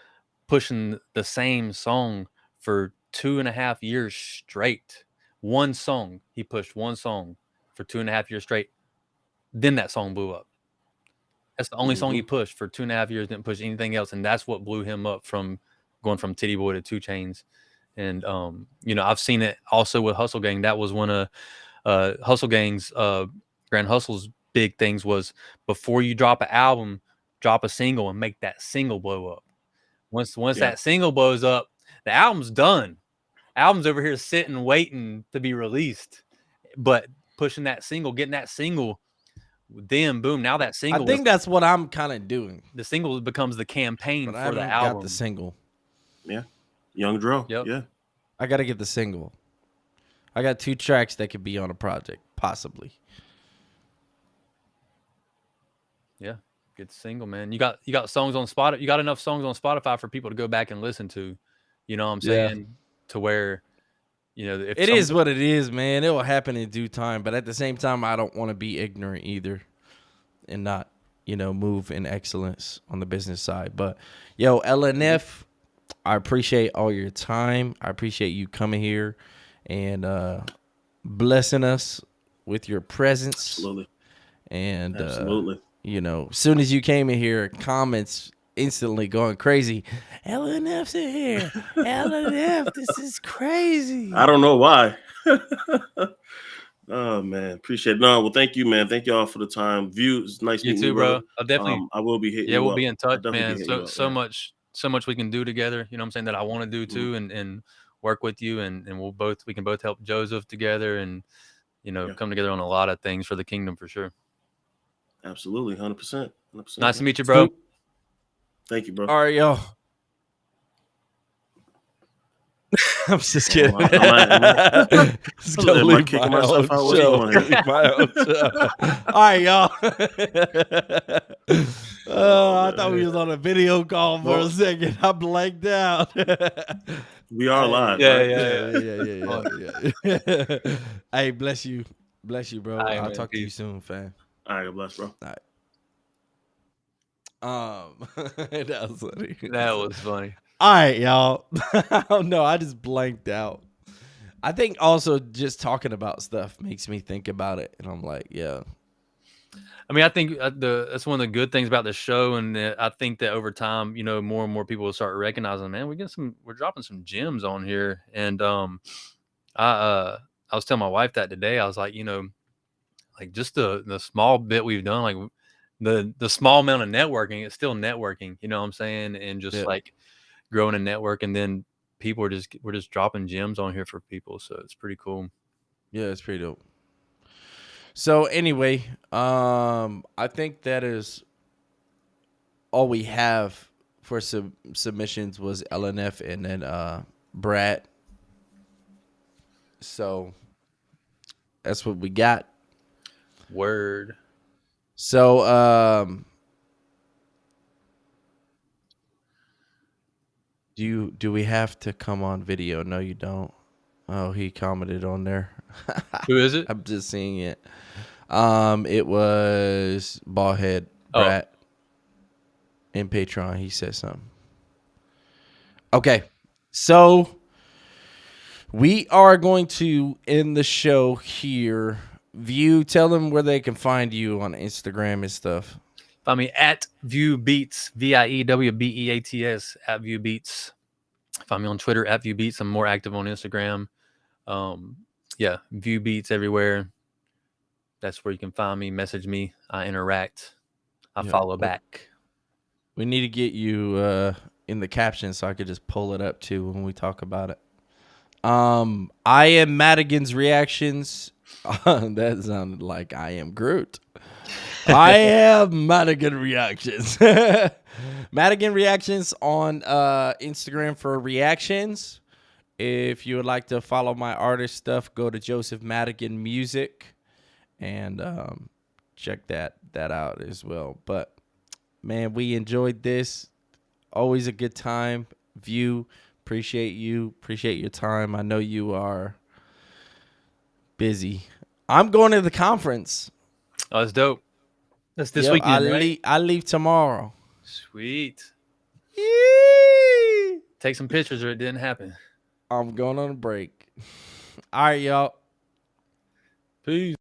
pushing the same song for 2.5 years straight. One song, he pushed one song for 2.5 years straight. Then that song blew up. That's the only song he pushed for 2.5 years, didn't push anything else. And that's what blew him up from going from Titty Boy to 2 Chainz. And, I've seen it also with Hustle Gang. That was one of Hustle Gang's Grand Hustle's big things was before you drop an album, drop a single and make that single blow up. Once that single blows up, the album's done. Album's over here sitting, waiting to be released. But pushing that single, getting that single, then boom, now that single. I think that's what I'm kind of doing. The single becomes the campaign but for the I album. got the single. Yeah. Young Dro. Yep. Yeah. I got to get the single. I got 2 tracks that could be on a project, possibly. Yeah. Get the single, man. You got songs on Spotify. You got enough songs on Spotify for people to go back and listen to. You know what I'm saying? Yeah. To where, if it is what it is, man. It will happen in due time. But at the same time, I don't want to be ignorant either and not, move in excellence on the business side. But, yo, LNF, I appreciate all your time. I appreciate you coming here and blessing us with your presence. Absolutely. And, absolutely. As soon as you came in here, comments instantly going crazy. LNF's in here. LNF, this is crazy. I don't know why. Oh man, appreciate it. No, well, thank you, man. Thank y'all for the time. Views, nice you meeting too, you, bro. I'll definitely. I will be hitting. Yeah, you we'll up. be in touch, man. So much we can do together. You know what I'm saying? That I want to do too, and work with you, and we can both help Joseph together, and come together on a lot of things for the kingdom for sure. Absolutely, 100%. Nice to meet you, bro. Thank you, bro. All right, yo. I'm just kidding. Am I kicking myself out? What's going on? All right, y'all. I thought we was on a video call for a second. I blanked out. We are live. Yeah. Hey, bless you, bro. Right, I'll man. talk to you soon, fam. All right, God bless, bro. All right. That was funny. That was funny. All right, y'all. I don't know. I just blanked out. I think also just talking about stuff makes me think about it, and I'm like, yeah. I mean, I think that's one of the good things about the show, and I think that over time, more and more people will start recognizing, man, we're dropping some gems on here, and I was telling my wife that today. I was like, like just the small bit we've done, like the small amount of networking, it's still networking, you know what I'm saying, and just like growing a network, and then we're just dropping gems on here for people, so it's pretty cool. Yeah, it's pretty dope. So anyway, I think that is all we have for submissions was LNF and then Brad. So that's what we got. Word. So do we have to come on video? No, you don't. Oh, he commented on there. Who is it? I'm just seeing it. It was Ballhead Brad in Patreon. He said something. Okay, so we are going to end the show here. View, tell them where they can find you on Instagram and stuff. Find me at ViewBeats, VIEWBEATS at ViewBeats. Find me on Twitter at ViewBeats. I'm more active on Instagram. Yeah, ViewBeats everywhere. That's where you can find me. Message me. I interact. I follow back. We need to get you in the caption so I could just pull it up too when we talk about it. I am Madigans Reactions. That sounded like I am Groot. I am Madigan Reactions. Madigan Reactions on Instagram for reactions. If you would like to follow my artist stuff, go to Joseph Madigan Music and check that out as well. But man, we enjoyed this. Always a good time. View, appreciate you. Appreciate your time. I know you are busy. I'm going to the conference. Oh, that's dope. That's this weekend, right? I leave tomorrow. Sweet. Yee! Take some pictures or it didn't happen. I'm going on a break. All right, y'all. Peace.